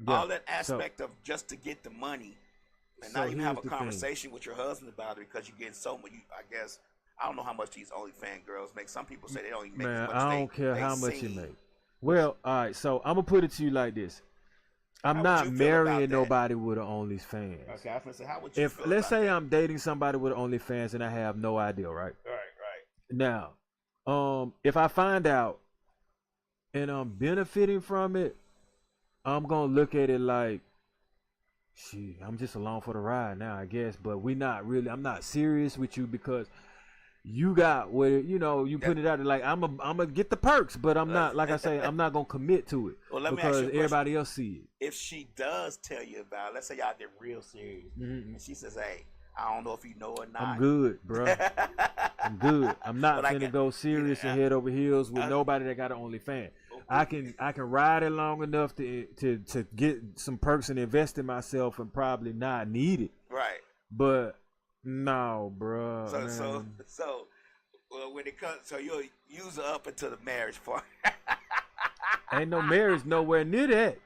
all that aspect of just to get the money, and not even have a conversation with your husband about it because you're getting so much. I guess I don't know how much these OnlyFans girls make. Some people say they don't even make as much. I don't care how much you make. Well, all right, so I'm going to put it to you like this. I'm not marrying nobody with an OnlyFans. Okay, I was going to say, how would you feel let's say I'm dating somebody with an OnlyFans and I have no idea, right? Right. Now, if I find out and I'm benefiting from it, I'm going to look at it like, shit, I'm just along for the ride now, I guess. But I'm not serious with you because you got where you put it out there like I'm gonna get the perks, but I'm not, like I say, I'm not gonna commit to it because everybody else see it. If she does tell you about it, let's say y'all get real serious, and she says, "Hey, I don't know if you know or not." I'm good, bro. I'm good. I'm not finna go serious and head over heels with nobody that got an OnlyFans. I can ride it long enough to get some perks and invest in myself and probably not need it. Right. But no, bro. So, when it comes, so you'll use her up until the marriage part. Ain't no marriage nowhere near that.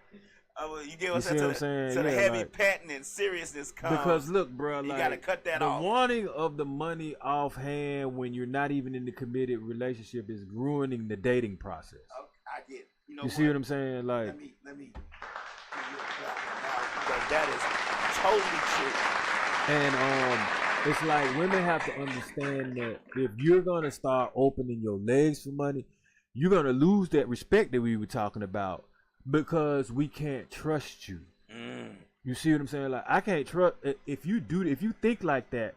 You get what I'm saying? So the heavy petting and seriousness comes. Because look, bro, you gotta cut that off. The wanting of the money offhand when you're not even in the committed relationship is ruining the dating process. Okay, I get. You see what I'm saying? Like, let me give you a clap now because that is totally true. And it's like women have to understand that if you're gonna start opening your legs for money, you're gonna lose that respect that we were talking about because we can't trust you. You see what I'm saying? Like, I can't trust if you think like that.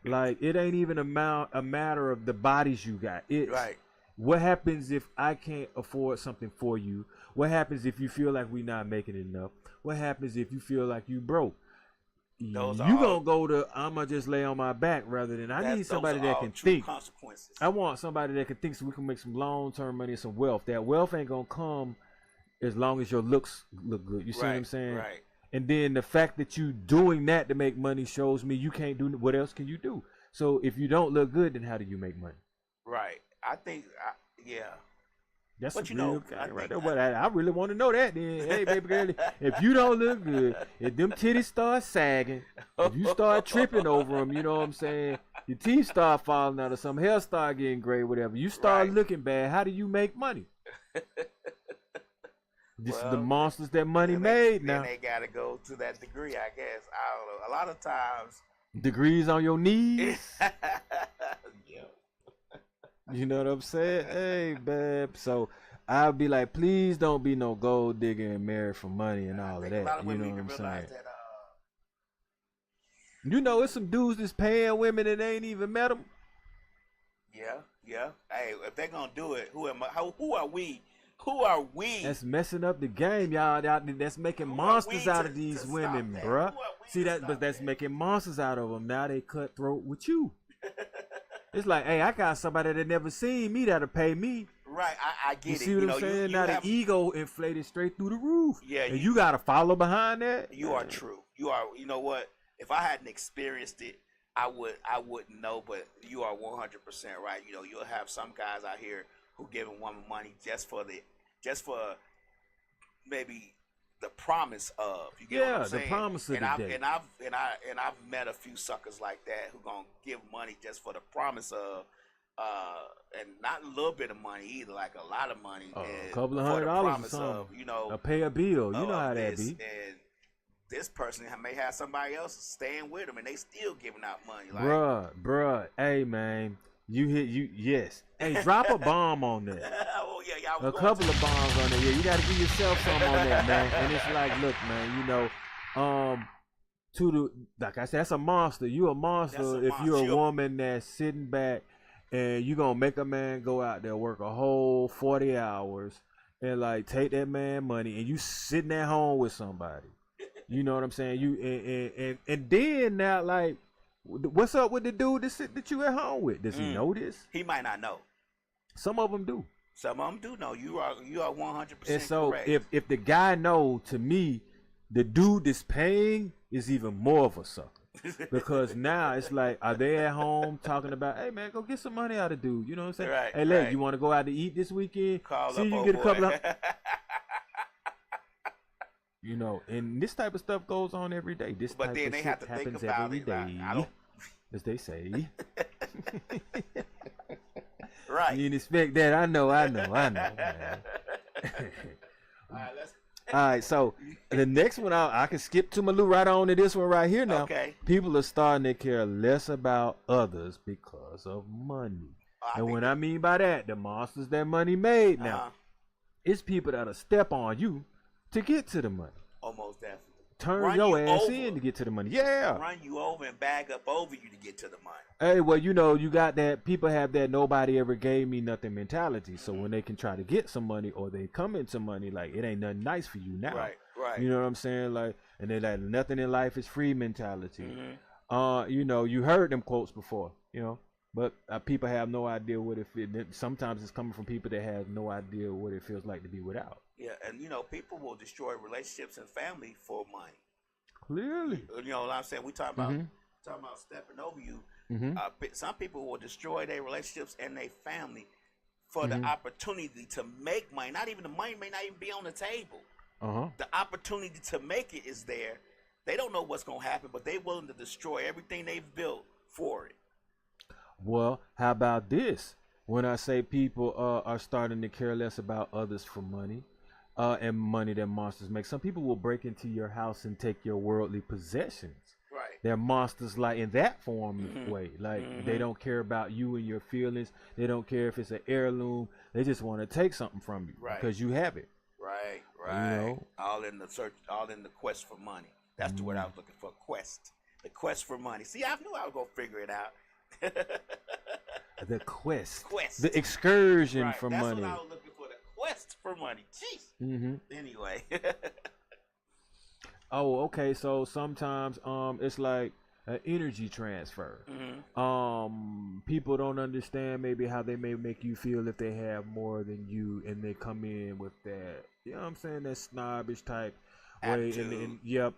Like, it ain't even a matter of the bodies you got. It's what happens if I can't afford something for you? What happens if you feel like we're not making enough? What happens if you feel like you broke? You gonna go to I'ma just lay on my back rather than I need somebody that can think. I want somebody that can think so we can make some long-term money and some wealth. That wealth ain't gonna come as long as your looks look good. You see what I'm saying? Right. And then the fact that you doing that to make money shows me you can't do what else can you do. So if you don't look good, then how do you make money? Right. I think that's what right there. But I really want to know that then. Hey, baby girl, if you don't look good, if them titties start sagging, if you start tripping over them, you know what I'm saying? Your teeth start falling out or some hair start getting gray, whatever. You start looking bad. How do you make money? This is the monsters that money made now. Then they got to go to that degree, I guess. I don't know. A lot of times. Degrees on your knees. You know what I'm saying? Hey, babe. So I'll be like, please don't be no gold digger and married for money and all of that. You know what I'm saying? You know, it's some dudes that's paying women that ain't even met them. Yeah. Hey, if they're gonna do it, who are we? Who are we? That's messing up the game, y'all. That's making monsters out of these women, bruh. See that? But that's making monsters out of them. Now they cutthroat with you. It's like, hey, I got somebody that never seen me that'll pay me. Right, I get it. You see what I'm saying? Now the ego inflated straight through the roof. Yeah, and you got to follow behind that. You are true. You are. You know what? If I hadn't experienced it, I wouldn't know. But you are 100% right. You know, you'll have some guys out here who giving women money just for maybe the promise of. You get what I'm saying? The promise of and the day. And I've met a few suckers like that who gonna give money just for the promise of, and not a little bit of money either, like a lot of money. A couple of $100 or something. Of, you know, pay a bill. You know how that be. And this person may have somebody else staying with them, and they still giving out money. Like, bruh, hey man, yes. Hey, drop a bomb on that. Oh yeah, a couple of bombs on there. Yeah, you got to give yourself some on that, man. And it's like, look, man, you know, like I said, that's a monster. You a monster if you're a woman that's sitting back and you gonna make a man go out there work a whole 40 hours and like take that man money and you sitting at home with somebody. You know what I'm saying? You and then now, like, what's up with the dude that you at home with? Does he know this? He might not know. Some of them do. Some of them do know. You are 100% and so correct. if the guy know, to me, the dude that's paying is even more of a sucker. Because now it's like, are they at home talking about, hey man, go get some money out of dude? You know what I'm saying? Right, hey, look, you want to go out to eat this weekend? See, you get a couple of. You know, and this type of stuff goes on every day. But then they have to happens think about every day, as they say. Right. You didn't expect that. I know, man. All right, so the next one, I can skip to Malou right on to this one right here now. Okay. People are starting to care less about others because of money. And what I mean by that, the monsters that money made now, it's people that'll step on you to get to the money. Almost definitely. Turn your ass in to get to the money. Yeah. Run you over and bag up over you to get to the money. Hey, well, you know, you got that. People have that nobody ever gave me nothing mentality. So when they can try to get some money or they come into money, like, it ain't nothing nice for you now. Right. You know what I'm saying? Like, and they like, nothing in life is free mentality. You know, you heard them quotes before, you know, but people have no idea what it feels. Sometimes it's coming from people that have no idea what it feels like to be without. Yeah, and you know, about will destroy relationships and family for money. Clearly. You know what I'm saying? We talking about stepping over you. Some people will destroy their relationships and their family for the opportunity to make money. Not even the money may not even be on the table. The opportunity to make it is there. They don't know what's going to happen, but they're willing to destroy everything they've built for it. Well, how about this? When I say people are starting to care less about others for money, and money that monsters make. Some people will break into your house and take your worldly possessions. Right. They're monsters like in that form way. Like they don't care about you and your feelings. They don't care if it's an heirloom. They just want to take something from you because you have it. Right. You know? All in the search, all in the quest for money. That's the word I was looking for. Quest. The quest for money. See, I knew I was gonna figure it out. The quest. Quest. The excursion for That's money. That's what I was looking for. The quest for money. Jeez. Anyway. Oh, okay. So sometimes it's like an energy transfer. People don't understand maybe how they may make you feel if they have more than you, and they come in with that, you know what I'm saying, that snobbish type way,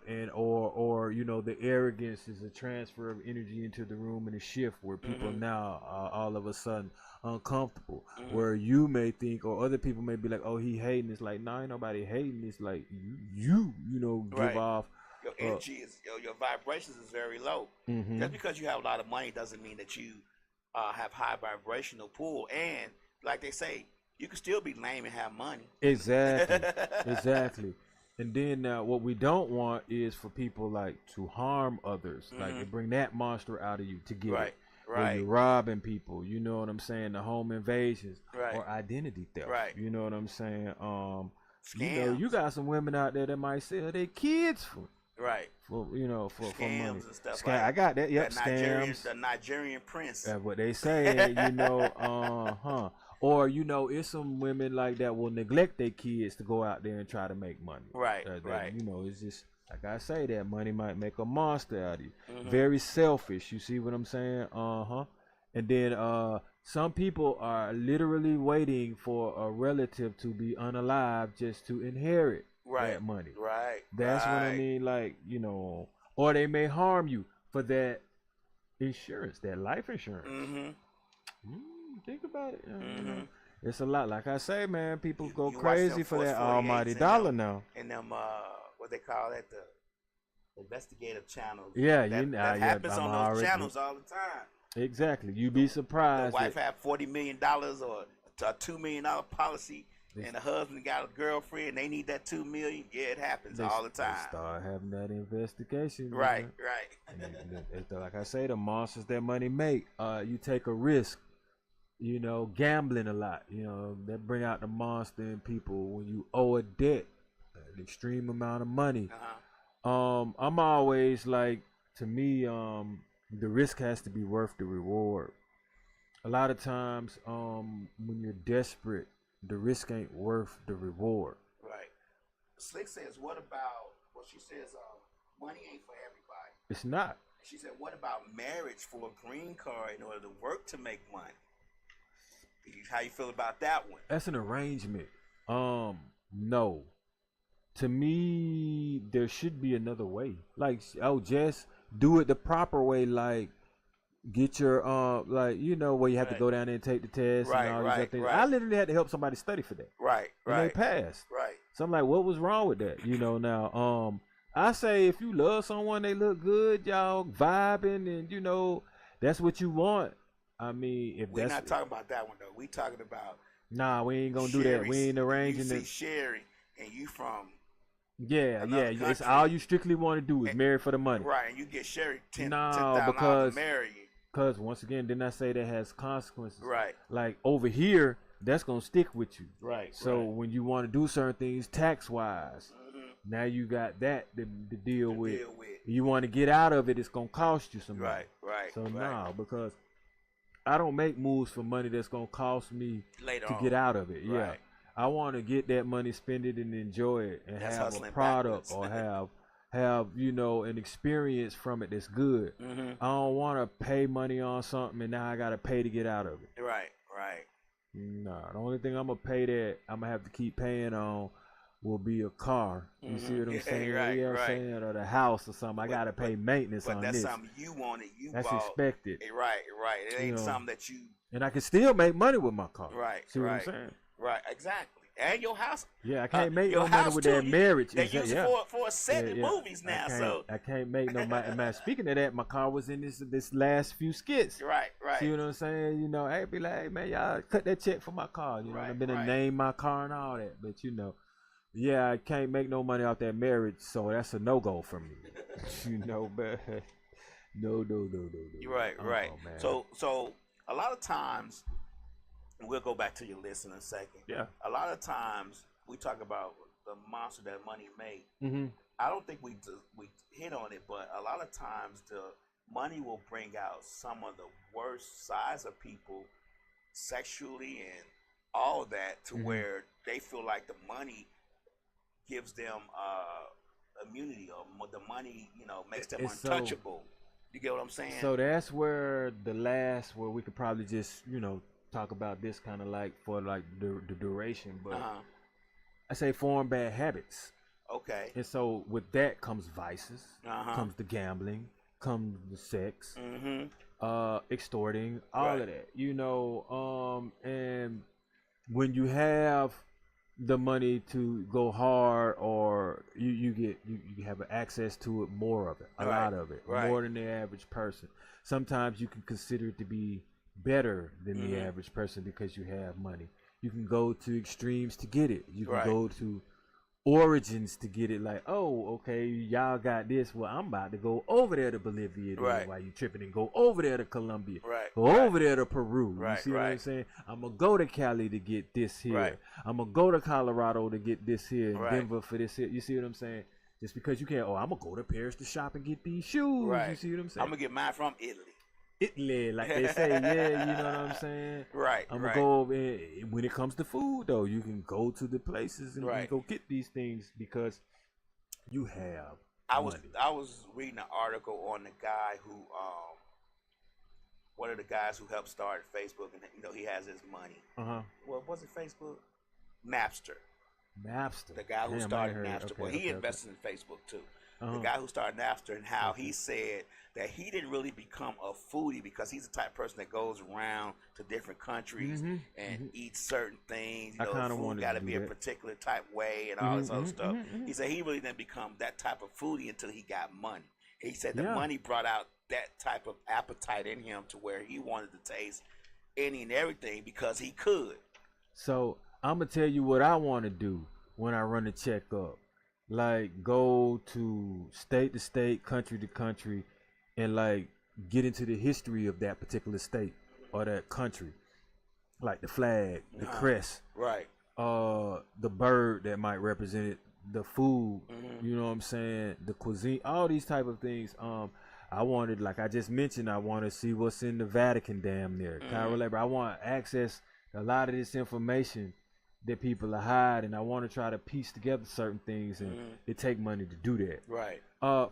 and or you know, the arrogance is a transfer of energy into the room and a shift where people now are all of a sudden uncomfortable, where you may think, or other people may be like, oh, he hating. It's like, nah, ain't nobody hating. It's like you know, give off your energy is your vibrations is very low. Just because you have a lot of money doesn't mean that you have high vibrational pool. And like they say, you can still be lame and have money. Exactly. And then what we don't want is for people like to harm others, like to bring that monster out of you to get it. Where you're robbing people, you know what I'm saying? The home invasions or identity theft. You know what I'm saying? You know, you got some women out there that might sell their kids for you know, for money. And stuff I got that. Yep, scams. The Nigerian prince. That's what they say. You know, Or, you know, it's some women like that will neglect their kids to go out there and try to make money. Right. You know, it's just, like I say, that money might make a monster out of you. Very selfish. You see what I'm saying? And then some people are literally waiting for a relative to be unalive just to inherit that money. That's what I mean. Like, you know, or they may harm you for that insurance, that life insurance. Think about it. It's a lot. Like I say, man, people go crazy for that almighty dollar now. And them, what they call that, the investigative channels. Yeah, that happens on those channels all the time. Exactly. You be surprised. The wife had $40 million or a $2 million policy, and the husband got a girlfriend, they need that $2 million. Yeah, it happens all the time. They start having that investigation. Right, man. right. And like I say, the monsters that money make. You take a risk. Gambling a lot. That bring out the monster in people when you owe a debt, an extreme amount of money. I'm always like, to me, the risk has to be worth the reward. A lot of times, when you're desperate, the risk ain't worth the reward. Right. Slick says, what about, well, she says, money ain't for everybody. It's not. She said, what about marriage for a green card in order to work to make money? How you feel about that one? That's an arrangement. No. To me, there should be another way. Like, just do it the proper way. Like, get your where you have to go down there and take the test and all these other things. I literally had to help somebody study for that. Right. And they passed. Right. So I'm like, what was wrong with that? Now, I say if you love someone, they look good, y'all vibing, and that's what you want. I mean, if we're not talking about that one though. We talking about we ain't gonna do that. We ain't arranging it. it. Sherry, and you from It's all you strictly want to do is marry for the money. Right, and you get Sherry $10,000 to marry you. Because once again, didn't I say that has consequences? Right. Like over here, that's gonna stick with you. Right. So when you want to do certain things tax wise, now you got that to deal with. You want to get out of it, it's gonna cost you some money. Right. So because I don't make moves for money that's gonna cost me to get out of it. Yeah. I want to get that money, spend it, and enjoy it, and have a product or have an experience from it that's good. I don't want to pay money on something and now I gotta pay to get out of it. Right. The only thing I'm gonna pay that I'm gonna have to keep paying on will be a car. You see what I'm saying? Saying, or the house or something. I gotta pay maintenance on this. But that's something you wanted. That's bought. Expected. Right. It ain't something that you. And I can still make money with my car. Right. See what I'm saying? Right. Exactly. And your house. Yeah, I can't make no money with that marriage. They use it for a set in movies now. I can't make no money. Speaking of that, my car was in this last few skits. Right. See what I'm saying? I'd be like, hey, man, y'all cut that check for my car. I've been to name my car and all that. But I can't make no money off that marriage, so that's a no-go for me. But no. Right. So a lot of times. We'll go back to your list in a second. Yeah. A lot of times we talk about the monster that money made. I don't think we hit on it, but a lot of times the money will bring out some of the worst sides of people sexually and all of that to where they feel like the money gives them immunity, or the money makes them untouchable. You get what I'm saying? So that's where where we could probably just talk about this kind of like for like the duration, but I say form bad habits. Okay. And so with that comes vices, comes the gambling, comes the sex, extorting, all of that. And when you have the money to go hard, or you have access to it, more of it, a lot of it, more than the average person. Sometimes you can consider it to be better than the average person because you have money. You can go to extremes to get it. You can go to origins to get it. Like, oh, okay, y'all got this. Well, I'm about to go over there to Bolivia while you tripping, and go over there to Colombia. Go over there to Peru. You see what I'm saying? I'm gonna go to Cali to get this here. I'm gonna go to Colorado to get this here. Denver for this here. You see what I'm saying? Just because you can't. Oh, I'm gonna go to Paris to shop and get these shoes. You see what I'm saying? I'm gonna get mine from Italy. Italy, like they say, you know what I'm saying? I'm gonna go over, and when it comes to food, though, you can go to the places and go get these things because you have money. I was reading an article on the guy who, one of the guys who helped start Facebook, and he has his money. Well, was it Facebook? Napster. The guy who started Napster. Well, he invested in Facebook too. The guy who started Napster, and how he said that he didn't really become a foodie because he's the type of person that goes around to different countries and eats certain things. Food got to be a particular type way and all this other stuff. He said he really didn't become that type of foodie until he got money. He said the money brought out that type of appetite in him to where he wanted to taste any and everything because he could. So I'm gonna tell you what I want to do when I run a checkup. Like go to state, country to country, and like get into the history of that particular state or that country, like the flag, the crest, right, the bird that might represent it, the food, you know what I'm saying, the cuisine, all these type of things. I wanted, like I just mentioned, I want to see what's in the Vatican damn near Cairo Labor. I want access to a lot of this information that people are hiding. I want to try to piece together certain things, and it take money to do that. Right.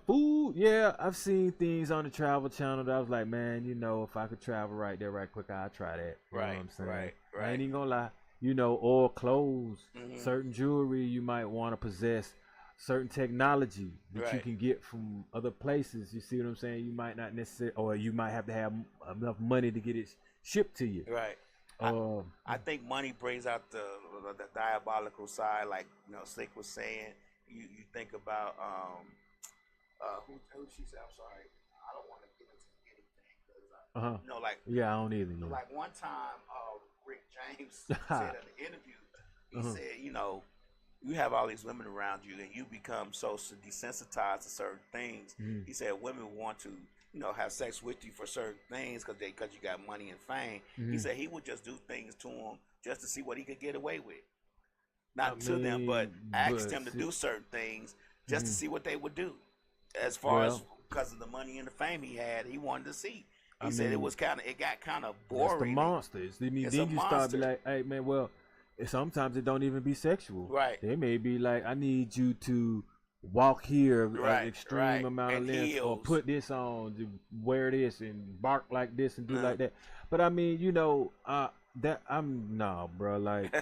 Food, yeah, I've seen things on the Travel Channel that I was like, man, you know, if I could travel right there, right quick, I'd try that. You know what I'm saying? Right. I ain't even gonna lie. You know, or clothes, certain jewelry you might want to possess, certain technology that you can get from other places. You see what I'm saying? You might not necessarily, or you might have to have enough money to get it shipped to you. Right. I think money brings out the diabolical side, like Slick was saying. You think about who she said. I'm sorry, I don't want to get into anything because like I don't either. Like one time, Rick James said in the interview, he said, you have all these women around you, and you become so desensitized to certain things. He said women want to have sex with you for certain things because you got money and fame. He said he would just do things to them just to see what he could get away with. Not to them, but ask them to do certain things just to see what they would do. As far as because of the money and the fame he had, he wanted to see. He said it got kind of boring. It's the monsters. Then you start to be like, hey man, well, sometimes it don't even be sexual. Right. They may be like, I need you to walk here an extreme amount of length, or put this on, wear this, and bark like this, and do like that. But I mean, that bro. Like,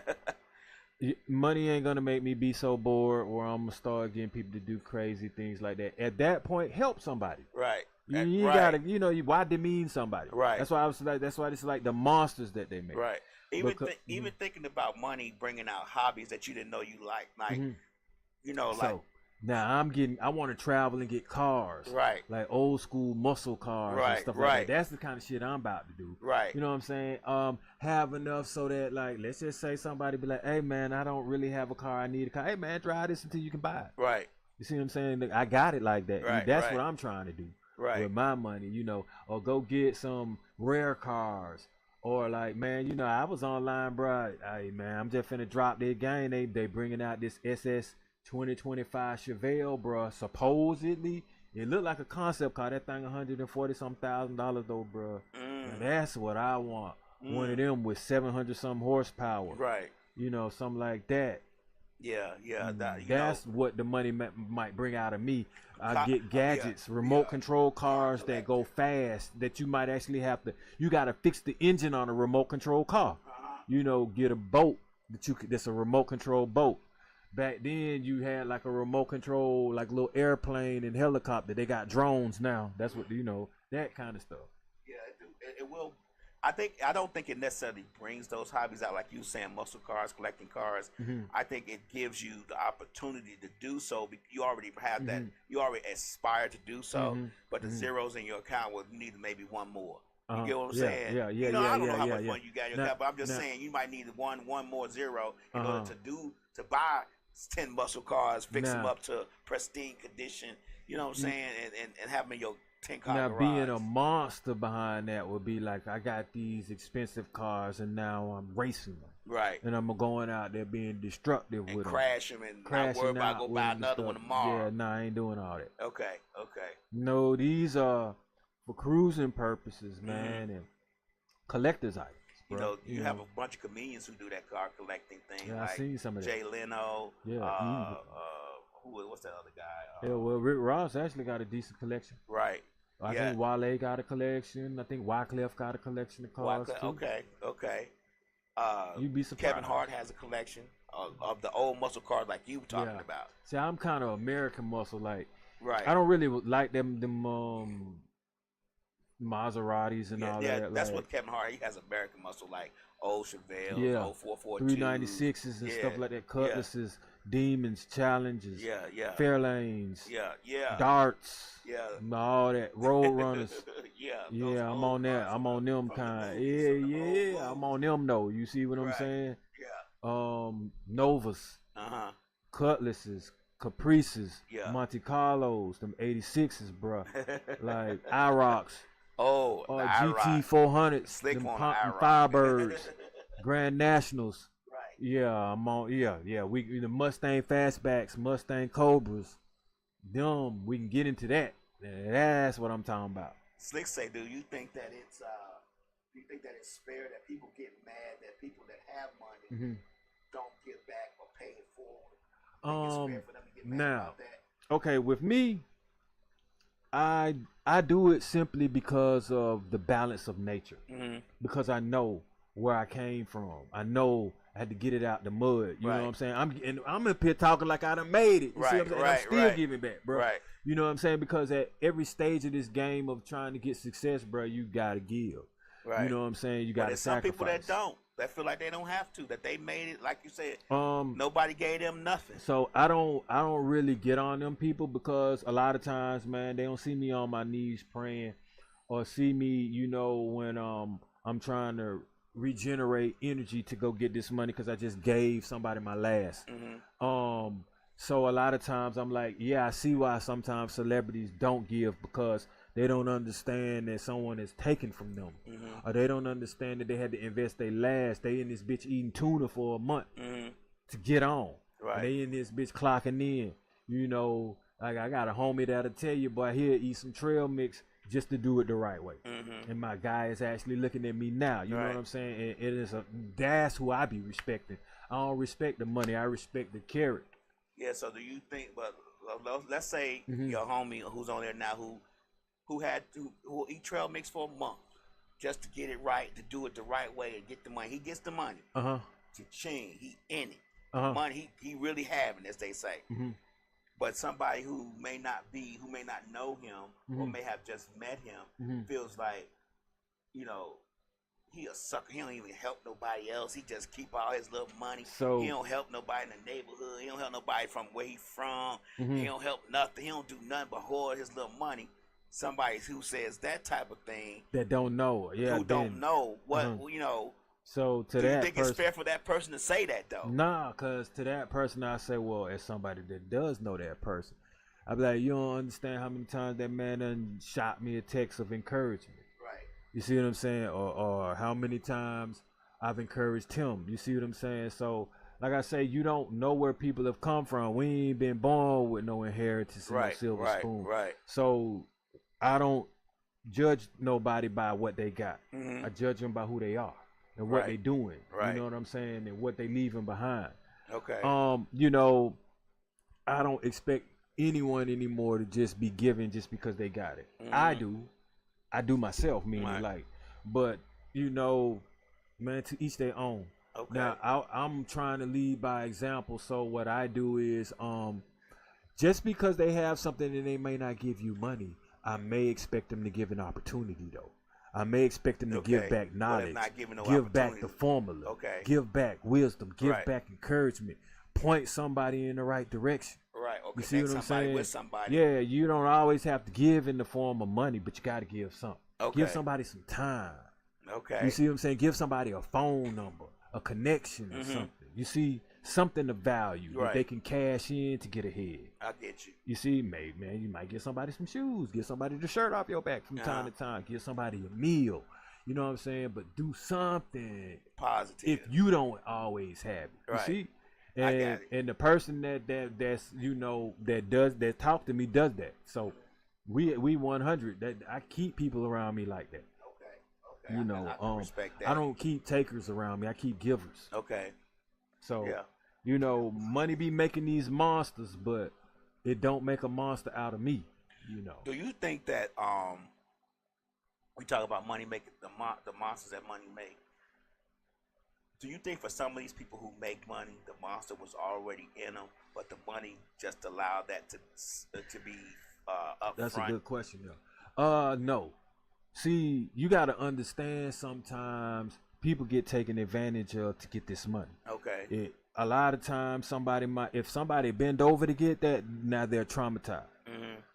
money ain't gonna make me be so bored, or I'm gonna start getting people to do crazy things like that. At that point, help somebody. Right. You gotta, why demean somebody? Right. That's why I was like, that's why it's like the monsters that they make. Right. Even thinking about money bringing out hobbies that you didn't know you liked, like like. Now I want to travel and get cars, right? Like old school muscle cars and stuff like that. That's the kind of shit I'm about to do, right? You know what I'm saying? Have enough so that, like, let's just say somebody be like, hey man, I don't really have a car, I need a car. Hey man, drive this until you can buy it, right? You see what I'm saying? I got it like that. Right, That's what I'm trying to do, with my money, or go get some rare cars. Or like, man, I was online, bro. Hey man, I'm just finna drop their game. They bringing out this SS 2025 Chevelle, bro. Supposedly, it looked like a concept car. That thing $140,000 though, bro. And that's what I want. One of them with 700 some horsepower. Right. Something like that. Yeah. That's what the money might bring out of me. I get gadgets, remote control cars that go fast. That you might actually have to. You got to fix the engine on a remote control car. Get a boat that's a remote control boat. Back then, you had like a remote control, like little airplane and helicopter. They got drones now. That's what that kind of stuff. Yeah, it will. I don't think it necessarily brings those hobbies out, like you saying, muscle cars, collecting cars. I think it gives you the opportunity to do so. You already have that. You already aspire to do so, but the zeros in your account will need maybe one more. You get what I'm saying? Yeah. I don't know how much money you got in your account, but I'm just saying you might need one more zero in order to buy 10 muscle cars, fix them up to pristine condition, you know what I'm saying, and have them in your 10 car now garage. Being a monster behind that would be like, I got these expensive cars and now I'm racing them, right? And I'm going out there being destructive and with crash them and not worry about go buy another one tomorrow. Yeah, I ain't doing all that. Okay. No, these are for cruising purposes, man, and collector's items. Bro. You have a bunch of comedians who do that car collecting thing. Yeah, like I seen some of that. Jay Leno. Yeah. What's that other guy? Well, Rick Ross actually got a decent collection. Right. I think Wale got a collection. I think Wyclef got a collection of cars too. Okay. You'd be surprised. Kevin Hart has a collection of the old muscle cars like you were talking about. See, I'm kind of American muscle. Like, right. I don't really like them Maseratis and all that. That's what Kevin Hart. He has American muscle, like old Chevelle, old 442, 396s and stuff like that. Cutlasses, Demons, Challengers, Fairlanes, Darts, and all that. Road Runners. I'm on that. I'm on them kind. I'm on them though. You see what I'm saying? Novas, Cutlasses, Caprices, Yeah. Monte Carlos, them 86s, bro. Like IROCs. Oh, GT 400s, Slick them on Firebirds, Grand Nationals. Right. Yeah, I'm on. Yeah. We the Mustang Fastbacks, Mustang Cobras. Them, we can get into that. That's what I'm talking about. Slick say, do you think that it's fair that people get mad that people that have money don't give back or pay it forward? It's fair for them to get mad about that? Okay, with me, I do it simply because of the balance of nature. Because I know where I came from. I know I had to get it out the mud. You know what I'm saying? I'm up here talking like I done made it. You see what I'm saying? I'm still giving back, bro. Right. You know what I'm saying? Because at every stage of this game of trying to get success, bro, you gotta give. Right. You know what I'm saying? You gotta sacrifice. Some people that don't. That feel like they don't have to. That they made it, like you said. Nobody gave them nothing. So I don't really get on them people because a lot of times, man, they don't see me on my knees praying or see me, you know, when I'm trying to regenerate energy to go get this money because I just gave somebody my last. So a lot of times I'm like, yeah, I see why sometimes celebrities don't give because they don't understand that someone is taken from them, or they don't understand that they had to invest their last. They in this bitch eating tuna for a month to get on. Right. They in this bitch clocking in. You know, like I got a homie that'll tell you, boy, here eat some trail mix just to do it the right way. And my guy is actually looking at me now. You know what I'm saying? And it is that's who I be respecting. I don't respect the money. I respect the carrot. Yeah. So do you think? But let's say your homie who's on there now who eat trail mix for a month just to get it right, to do it the right way and get the money. He gets the money. Cha-ching, he in it. Money he really having, as they say. But somebody who may not know him or may have just met him feels like, you know, he a sucker. He don't even help nobody else. He just keep all his little money. So he don't help nobody in the neighborhood. He don't help nobody from where he from. He don't help nothing. He don't do nothing but hoard his little money. Somebody who says that type of thing that don't know, who don't know what you know. So to do that, you think it's fair for that person to say that though? Nah, cause to that person I say, well, as somebody that does know that person, I be like, you don't understand how many times that man done shot me a text of encouragement. Right. You see what I'm saying? Or how many times I've encouraged him. You see what I'm saying? So like I say, you don't know where people have come from. We ain't been born with no inheritance and no silver spoon. Right. So I don't judge nobody by what they got. I judge them by who they are and what they doing. You know what I'm saying? And what they leaving behind. Okay. You know, I don't expect anyone anymore to just be giving just because they got it. I do myself, meaning like, but you know, man, to each their own. Okay. Now I'm trying to lead by example. So what I do is, just because they have something and they may not give you money, I may expect them to give an opportunity though. I may expect them to give back knowledge, give back the formula, give back wisdom, give back encouragement, point somebody in the right direction. Right. Okay. You see what I'm saying? With somebody. Yeah, you don't always have to give in the form of money, but you got to give something. Okay. Give somebody some time. Okay. You see what I'm saying? Give somebody a phone number, a connection or something. You see something of value that they can cash in to get ahead. I get you. You see, maybe, man, you might get somebody some shoes, get somebody the shirt off your back from time to time, give somebody a meal. You know what I'm saying? But do something positive if you don't always have it. You see? And the person that's you know that talk to me does that. So we 100. That I keep people around me like that. Okay. You know, I respect that. I don't keep takers around me. I keep givers. Okay. So you know, money be making these monsters, but it don't make a monster out of me. You know. Do you think that we talk about money making the monsters that money make? Do you think for some of these people who make money, the monster was already in them, but the money just allowed that to be up That's front? a good question, no. See, you got to understand sometimes people get taken advantage of to get this money. Okay. A lot of times if somebody bend over to get that, now they're traumatized.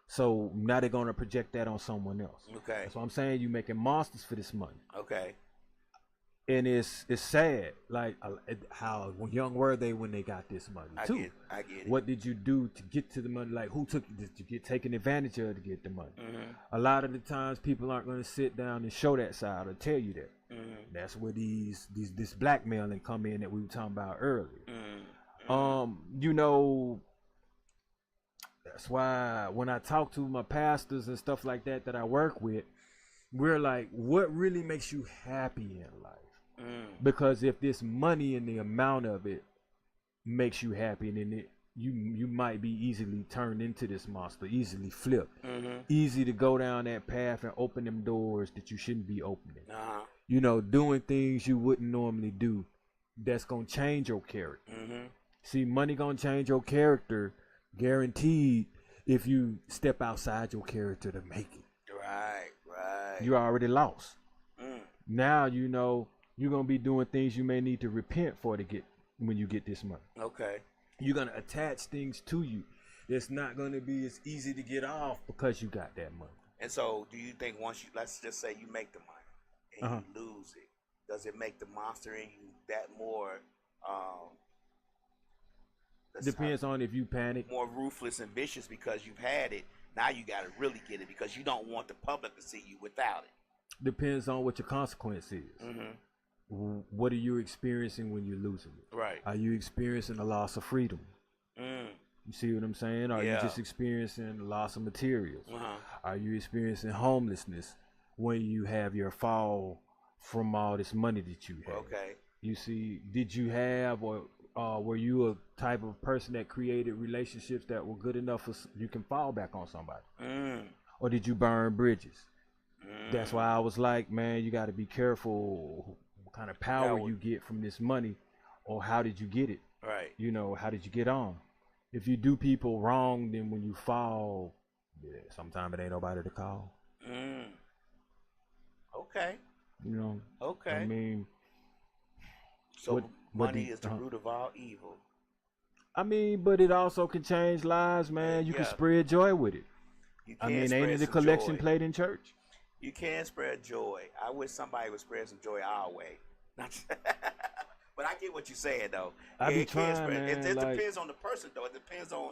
So now they're going to project that on someone else. Okay. That's what I'm saying. You making monsters for this money. Okay. And it's sad, like how young were they when they got this money too? I get it. What did you do to get to the money? Like who did you get taken advantage of to get the money? A lot of the times people aren't going to sit down and show that side or tell you that. That's where this blackmailing come in that we were talking about earlier. You know, that's why when I talk to my pastors and stuff like that I work with, we're like, what really makes you happy in life? Because if this money and the amount of it makes you happy, then you might be easily turned into this monster, easily flipped, easy to go down that path and open them doors that you shouldn't be opening. You know, doing things you wouldn't normally do. That's gonna change your character. See, money gonna change your character, guaranteed. If you step outside your character to make it, right, you already lost. Now you know. You're going to be doing things you may need to repent for to get when you get this money. Okay. You're going to attach things to you. It's not going to be as easy to get off because you got that money. And so do you think once you, let's just say you make the money and you lose it, does it make the monster in you that more, depends on if you panic. More ruthless and vicious because you've had it. Now you got to really get it because you don't want the public to see you without it. Depends on what your consequence is. What are you experiencing when you're losing it? Right. Are you experiencing a loss of freedom? You see what I'm saying? Are you just experiencing the loss of materials? Are you experiencing homelessness when you have your fall from all this money that you have? Okay. You see, did you have or were you a type of person that created relationships that were good enough for you can fall back on somebody? Or did you burn bridges? That's why I was like, man, you got to be careful what kind of power you get from this money, or how did you get it? Right. You know, how did you get on? If you do people wrong, then when you fall, sometimes it ain't nobody to call. Okay. You know. Okay. I mean, so money is the root of all evil. I mean, but it also can change lives, man. You can spread joy with it. I mean, ain't it a collection plate in church? You can spread joy. I wish somebody would spread some joy our way. But I get what you're saying, though. I be trying, man. It depends on the person, though. It depends on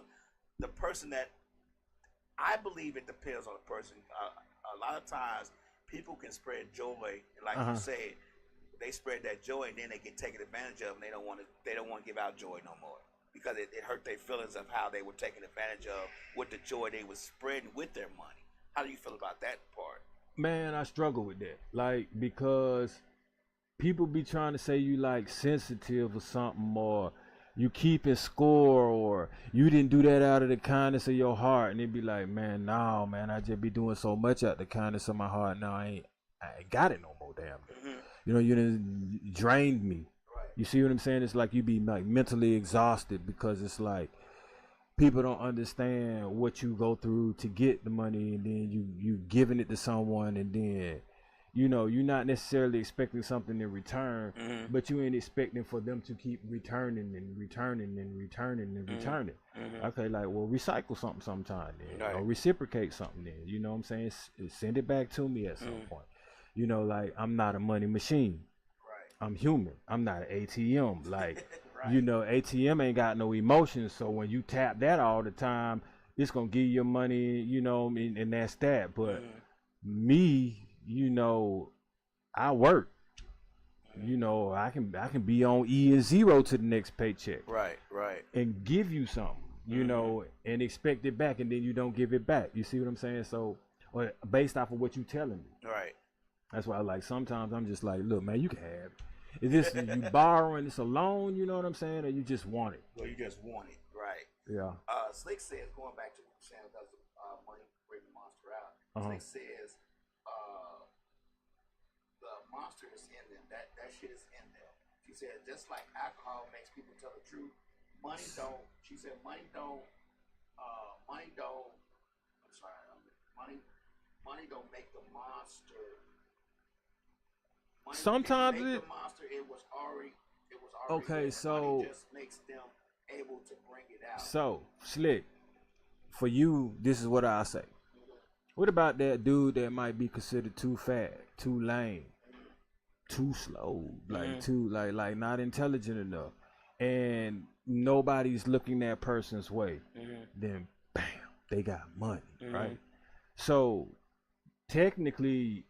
the person that... I believe it depends on the person. A lot of times, people can spread joy. Like you said, they spread that joy, and then they get taken advantage of, and they don't want to give out joy no more. Because it hurt their feelings of how they were taken advantage of with the joy they were spreading with their money. How do you feel about that part? Man, I struggle with that. Like, because people be trying to say you like sensitive or something, or you keeping score, or you didn't do that out of the kindness of your heart. And they be like, man, no, man, I just be doing so much out of the kindness of my heart. Now I ain't got it no more, damn. You know, you done drained me. You see what I'm saying? It's like you be like mentally exhausted because it's like people don't understand what you go through to get the money, and then you giving it to someone, and then you know you're not necessarily expecting something in return, but you ain't expecting for them to keep returning and returning and returning and returning. Okay, like, well, recycle something sometime then, or reciprocate something then. You know what I'm saying? Send it back to me at some point. You know, like, I'm not a money machine. I'm human. I'm not an ATM. Like, you know, ATM ain't got no emotions. So when you tap that all the time, it's going to give you money, you know, and that's that. But me, you know, I work. You know, I can be on E and zero to the next paycheck. Right. And give you something, you know, and expect it back, and then you don't give it back. You see what I'm saying? So, or based off of what you telling me. Right. That's why, like, sometimes I'm just like, look, man, you can have it. Is this you borrowing this a loan, you know what I'm saying, or you just want it? Well, you just want it, right? Yeah. Slick says, going back to what Shannon does, money bring the monster out. Slick says, the monster is in them. That shit is in them. She said, just like alcohol makes people tell the truth, money don't. She said, money don't make the monster. Sometimes the monster, it was already okay. So money just makes them able to bring it out. So Slick, for you, this is what I say. What about that dude that might be considered too fat, too lame? too slow, like too like not intelligent enough, and nobody's looking that person's way, then bam, they got money, right? So technically,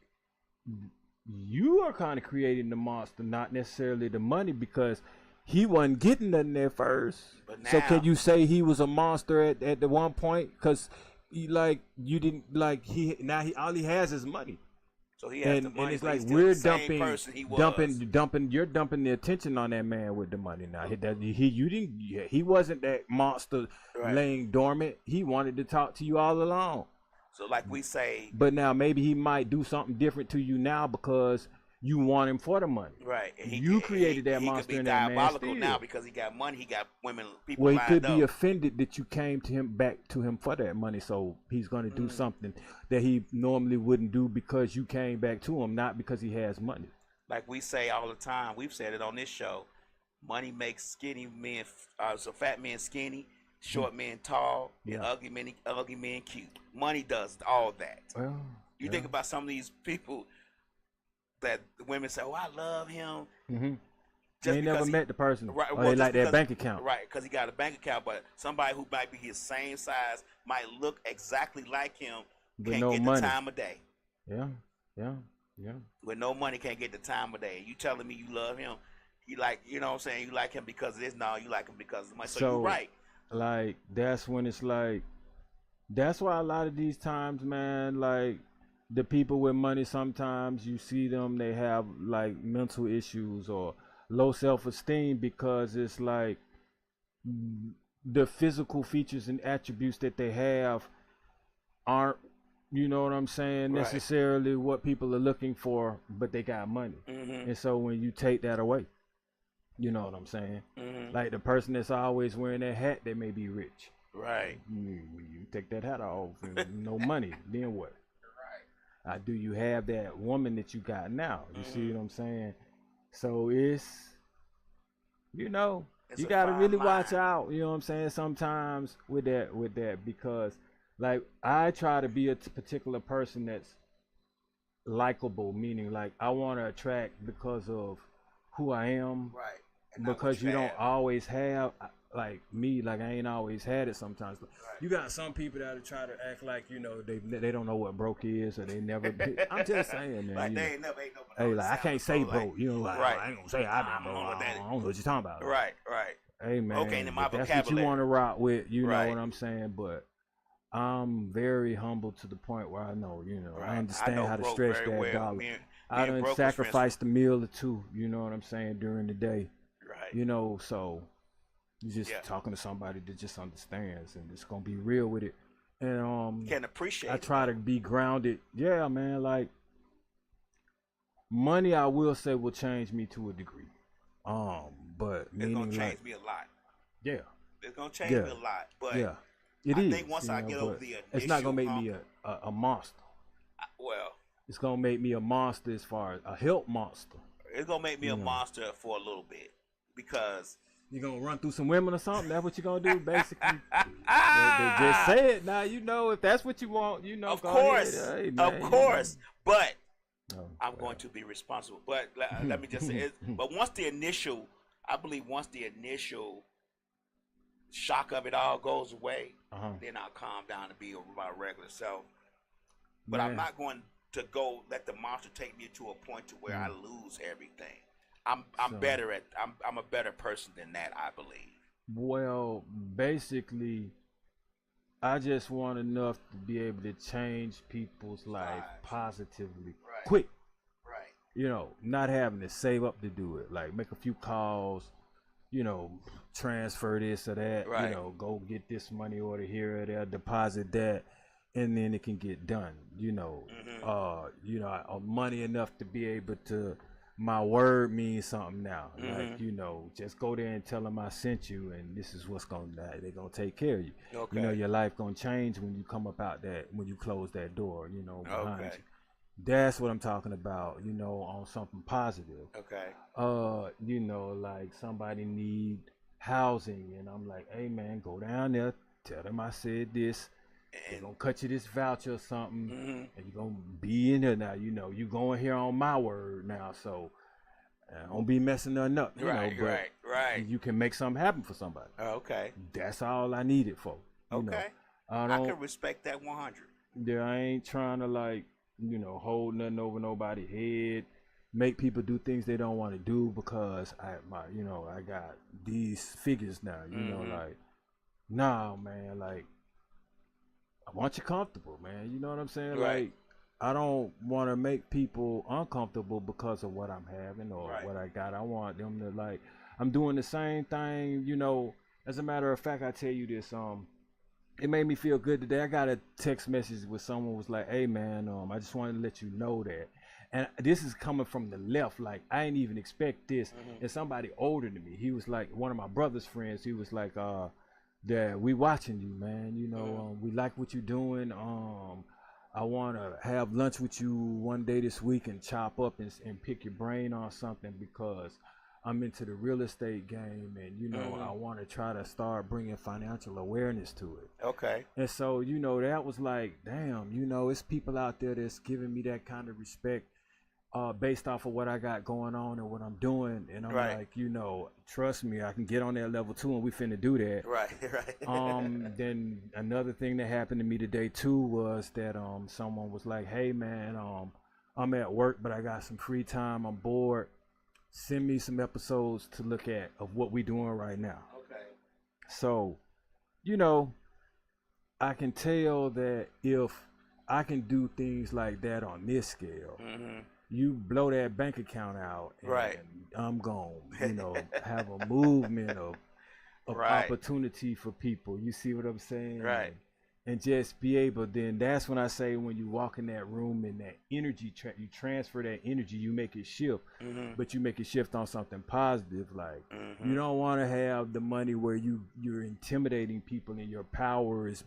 you are kind of creating the monster, not necessarily the money, because he wasn't getting nothing at first. Now, so can you say he was a monster at the one point? Because you didn't all he has is money. So he has the money, and it's like we're dumping. You're dumping the attention on that man with the money now. He wasn't that monster laying dormant. He wanted to talk to you all along. So like we say, but now maybe he might do something different to you now because you want him for the money. Right. And you created that monster in that man. He could be diabolical now because he got money. He got women, people. Well, he could be offended that you came back to him for that money. So he's going to do something that he normally wouldn't do because you came back to him, not because he has money. Like we say all the time, we've said it on this show. Money makes skinny men, so fat men skinny, short men tall, and ugly men cute. Money does all that. Well, you think about some of these people that women say, "Oh, I love him." They never met the person, right? Or they like their bank account, right? Because he got a bank account, but somebody who might be his same size might look exactly like him, but can't no get money. The time of day. Yeah. With no money, can't get the time of day. You telling me you love him? You like, you know what I'm saying? You like him because of this? No, you like him because of the money. So you're right. Like that's when it's like, that's why a lot of these times, man, like the people with money, sometimes you see them, they have like mental issues or low self-esteem because it's like the physical features and attributes that they have aren't, you know what I'm saying, necessarily what people are looking for, but they got money. And so when you take that away, you know what I'm saying? Like the person that's always wearing that hat, they may be rich. Right. You take that hat off and no money, then what? Right. Do you have that woman that you got now? You see what I'm saying? So it's, you know, you got to really watch out, you know what I'm saying, sometimes with that because like I try to be a particular person that's likable, meaning like I want to attract because of who I am. Right. Because you don't always have like me, like I ain't always had it sometimes. But you got some people that try to act like, you know, they don't know what broke is or they never. I'm just saying, man. Like they ain't never. Hey, like I can't say broke. You know, like I ain't gonna say I've been broke. I don't know what you're talking about. Right. Hey, man. Okay, then my vocabulary. That's what you want to rock with. You know what I'm saying, but. I'm very humble to the point where I know, you know, I understand how to stretch that dollar. I done sacrificed a meal or two, you know what I'm saying, during the day. Right. You know, so you just talking to somebody that just understands and it's gonna be real with it. And can appreciate. I try to be grounded. Yeah, man. Like money, I will say, will change me to a degree. But it's gonna change me a lot. Yeah. It's gonna change me a lot. But I think once I get over the initial, it's not gonna make me a monster. Well, it's gonna make me a monster as far as a help monster. It's gonna make me a monster for a little bit because you're gonna run through some women or something. That's what you're gonna do, basically. they just say it now. You know, if that's what you want, you know. Of course, hey, man, of course. You know. But I'm going to be responsible. But let me just say, but once the initial shock of it all goes away, then I'll calm down and be my regular self. But I'm not going to let the monster take me to a point to where I lose everything. I'm a better person than that, I believe. Well, basically, I just want enough to be able to change people's life positively, quick. Right. You know, not having to save up to do it. Like make a few calls. You know, transfer this or that, you know, go get this money order here or there, deposit that, and then it can get done, you know. Money enough to be able to, my word means something now. Like, you know, just go there and tell them I sent you and this is what's they're going to take care of you. Okay. You know, your life going to change when you come up out when you close that door, you know, behind you. That's what I'm talking about, you know, on something positive. Okay. You know, like somebody need housing and I'm like, hey man, go down there, tell them I said this, they're gonna cut you this voucher or something, and you're gonna be in there now, you know, you going here on my word now, so Don't be messing nothing up, you know, but right. you can make something happen for somebody. Okay. That's all I need it for. You Okay. know. I can respect that 100. Yeah, I ain't trying to like, you know, hold nothing over nobody's head, make people do things they don't want to do because I got these figures now, you know, like, nah, man, like, I want you comfortable, man. You know what I'm saying? Right. Like, I don't want to make people uncomfortable because of what I'm having or what I got. I want them to like, I'm doing the same thing, you know. As a matter of fact, I tell you this, it made me feel good today. I got a text message where someone was like, hey man, I just wanted to let you know that. And this is coming from the left. Like, I didn't even expect this. And somebody older than me, he was like, one of my brother's friends, he was like, that we watching you, man. You know, we like what you're doing. I want to have lunch with you one day this week and chop up and pick your brain on something because I'm into the real estate game and, you know, I want to try to start bringing financial awareness to it. Okay. And so, you know, that was like, damn, you know, it's people out there that's giving me that kind of respect based off of what I got going on and what I'm doing. And I'm like, you know, trust me, I can get on that level too and we finna do that. Right. Then another thing that happened to me today too was that someone was like, hey man, I'm at work, but I got some free time, I'm bored. Send me some episodes to look at of what we doing right now. Okay. So, you know, I can tell that if I can do things like that on this scale, you blow that bank account out and I'm gonna, you know, have a movement of opportunity for people. You see what I'm saying? Right. And just be able, then that's when I say when you walk in that room and that energy, you transfer that energy, you make it shift, but you make it shift on something positive. Like, you don't want to have the money where you're intimidating people and your power is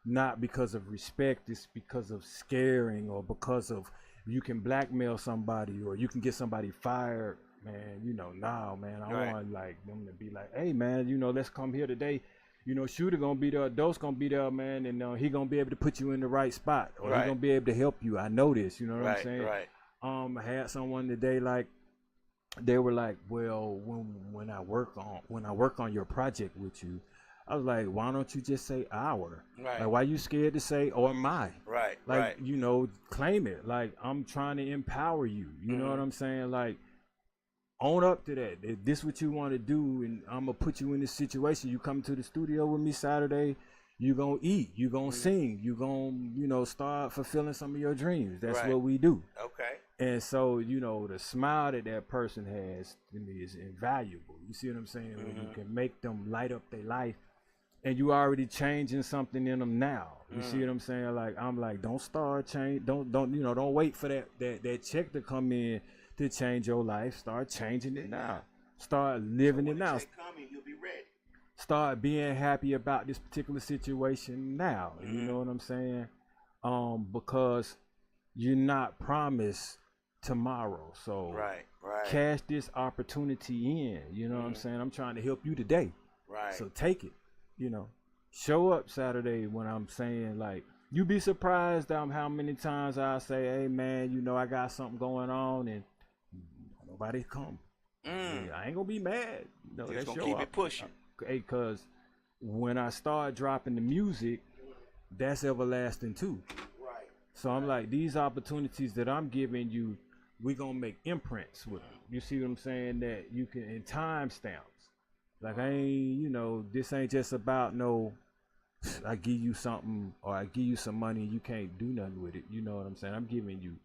not because of respect, it's because of scaring or because of you can blackmail somebody or you can get somebody fired. Man, you know, nah, man, I want like them to be like, hey man, you know, let's come here today. You know, Shooter gonna be there, Dose gonna be there, man, and he gonna be able to put you in the right spot, or he gonna be able to help you. I know this, you know what I'm saying? Right. I had someone today, like, they were like, well, when I work on your project with you, I was like, why don't you just say our? Right. Like, why you scared to say or my? Right. Like, you know, claim it. Like, I'm trying to empower you. You know what I'm saying? Like, own up to that. If this what you want to do, and I'm gonna put you in this situation. You come to the studio with me Saturday, you gonna eat, you gonna sing, you gonna, you know, start fulfilling some of your dreams. That's what we do. Okay. And so, you know, the smile that person has to me is invaluable. You see what I'm saying? When you can make them light up their life, and you already changing something in them now. You see what I'm saying? Like, I'm like, don't start change, don't you know, don't wait for that check to come in to change your life. Start changing it now. Start living it now. Coming, you'll be ready. Start being happy about this particular situation now. You know what I'm saying? Because you're not promised tomorrow. So cash this opportunity in. You know what I'm saying? I'm trying to help you today. Right. So take it. You know, show up Saturday when I'm saying, like, you be surprised how many times I say, hey man, you know, I got something going on and nobody come. I ain't gonna be mad. You know, just gonna keep it pushing. Hey, cause when I start dropping the music, that's everlasting too. Right. So I'm like, these opportunities that I'm giving you, we gonna make imprints with them. You see what I'm saying? That you can, in time stamps. Like, I ain't, you know, this ain't just about no, I give you something or I give you some money and you can't do nothing with it. You know what I'm saying? I'm giving you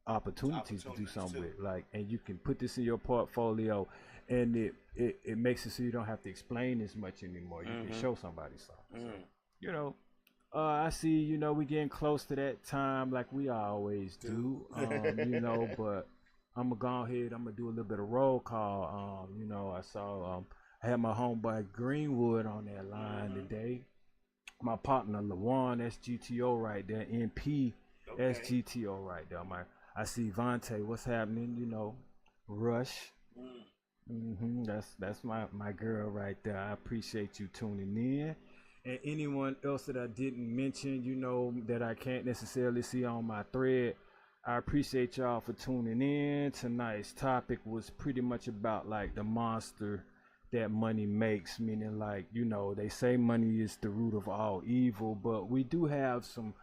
opportunities to do something with, like, and you can put this in your portfolio, and it makes it so you don't have to explain as much anymore. You can show somebody something. So, you know, I see, you know, we getting close to that time like we always do. You know, but I'm gonna go ahead, I'm gonna do a little bit of roll call. You know, I saw I had my homeboy Greenwood on that line today. My partner LaJuan, that's GTO right there. NP, that's GTO right there. I see Vontae, what's happening? You know, Rush. That's my girl right there. I appreciate you tuning in. And anyone else that I didn't mention, you know, that I can't necessarily see on my thread, I appreciate y'all for tuning in. Tonight's topic was pretty much about like the monster that money makes, meaning like, you know, they say money is the root of all evil, but we do have some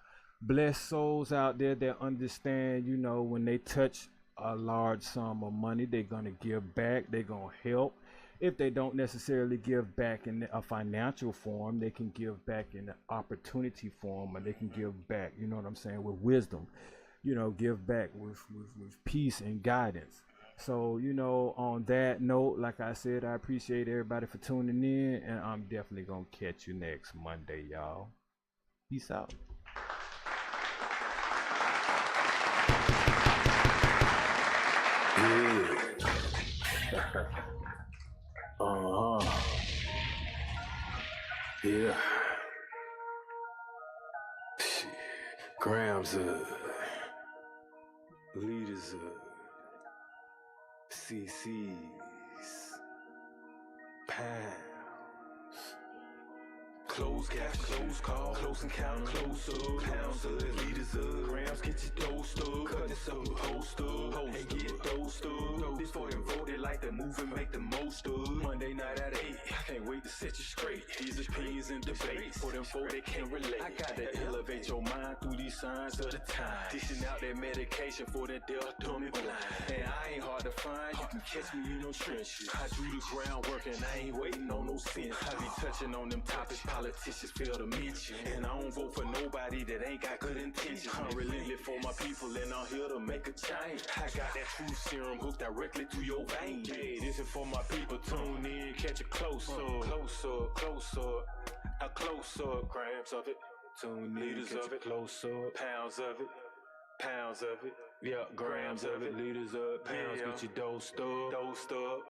blessed souls out there that understand, you know, when they touch a large sum of money, they're gonna give back, they're gonna help. If they don't necessarily give back in a financial form, they can give back in an opportunity form, or they can give back, you know what I'm saying, with wisdom, you know, give back with peace and guidance. So, you know, on that note, like I said, I appreciate everybody for tuning in, and I'm definitely gonna catch you next Monday, y'all. Peace out. Yeah. Grams leaders CC's, pounds. Close cash, close call, close encounter, close up, pounds of leaders of grams, get your dosed up, cut this up, host up, hey, get dosed up. This for them voted like the movement, make the most of. Monday night at 8, I can't wait to set you straight. These opinions and debates, for them folk they can't relate. I gotta elevate your mind through these signs of the time. Dishing out that medication for that deaf, dumb and blind. And I ain't hard to find, you can catch me in no trenches. I do the groundwork and I ain't waiting on no sense. I be touching on them topics politicians fail to mention. And I don't vote for nobody that ain't got good intentions. I'm relentless for my people and I'm here to make a change. I got that truth serum hooked directly to your vein. Yeah, this is for my people. Tune in, catch it close up, close up, close up, a close up, grams of it. Tune in, leaders of it, close up, pounds of it. Pounds of it, yeah, grams of it, liters of pounds, get your dosed up,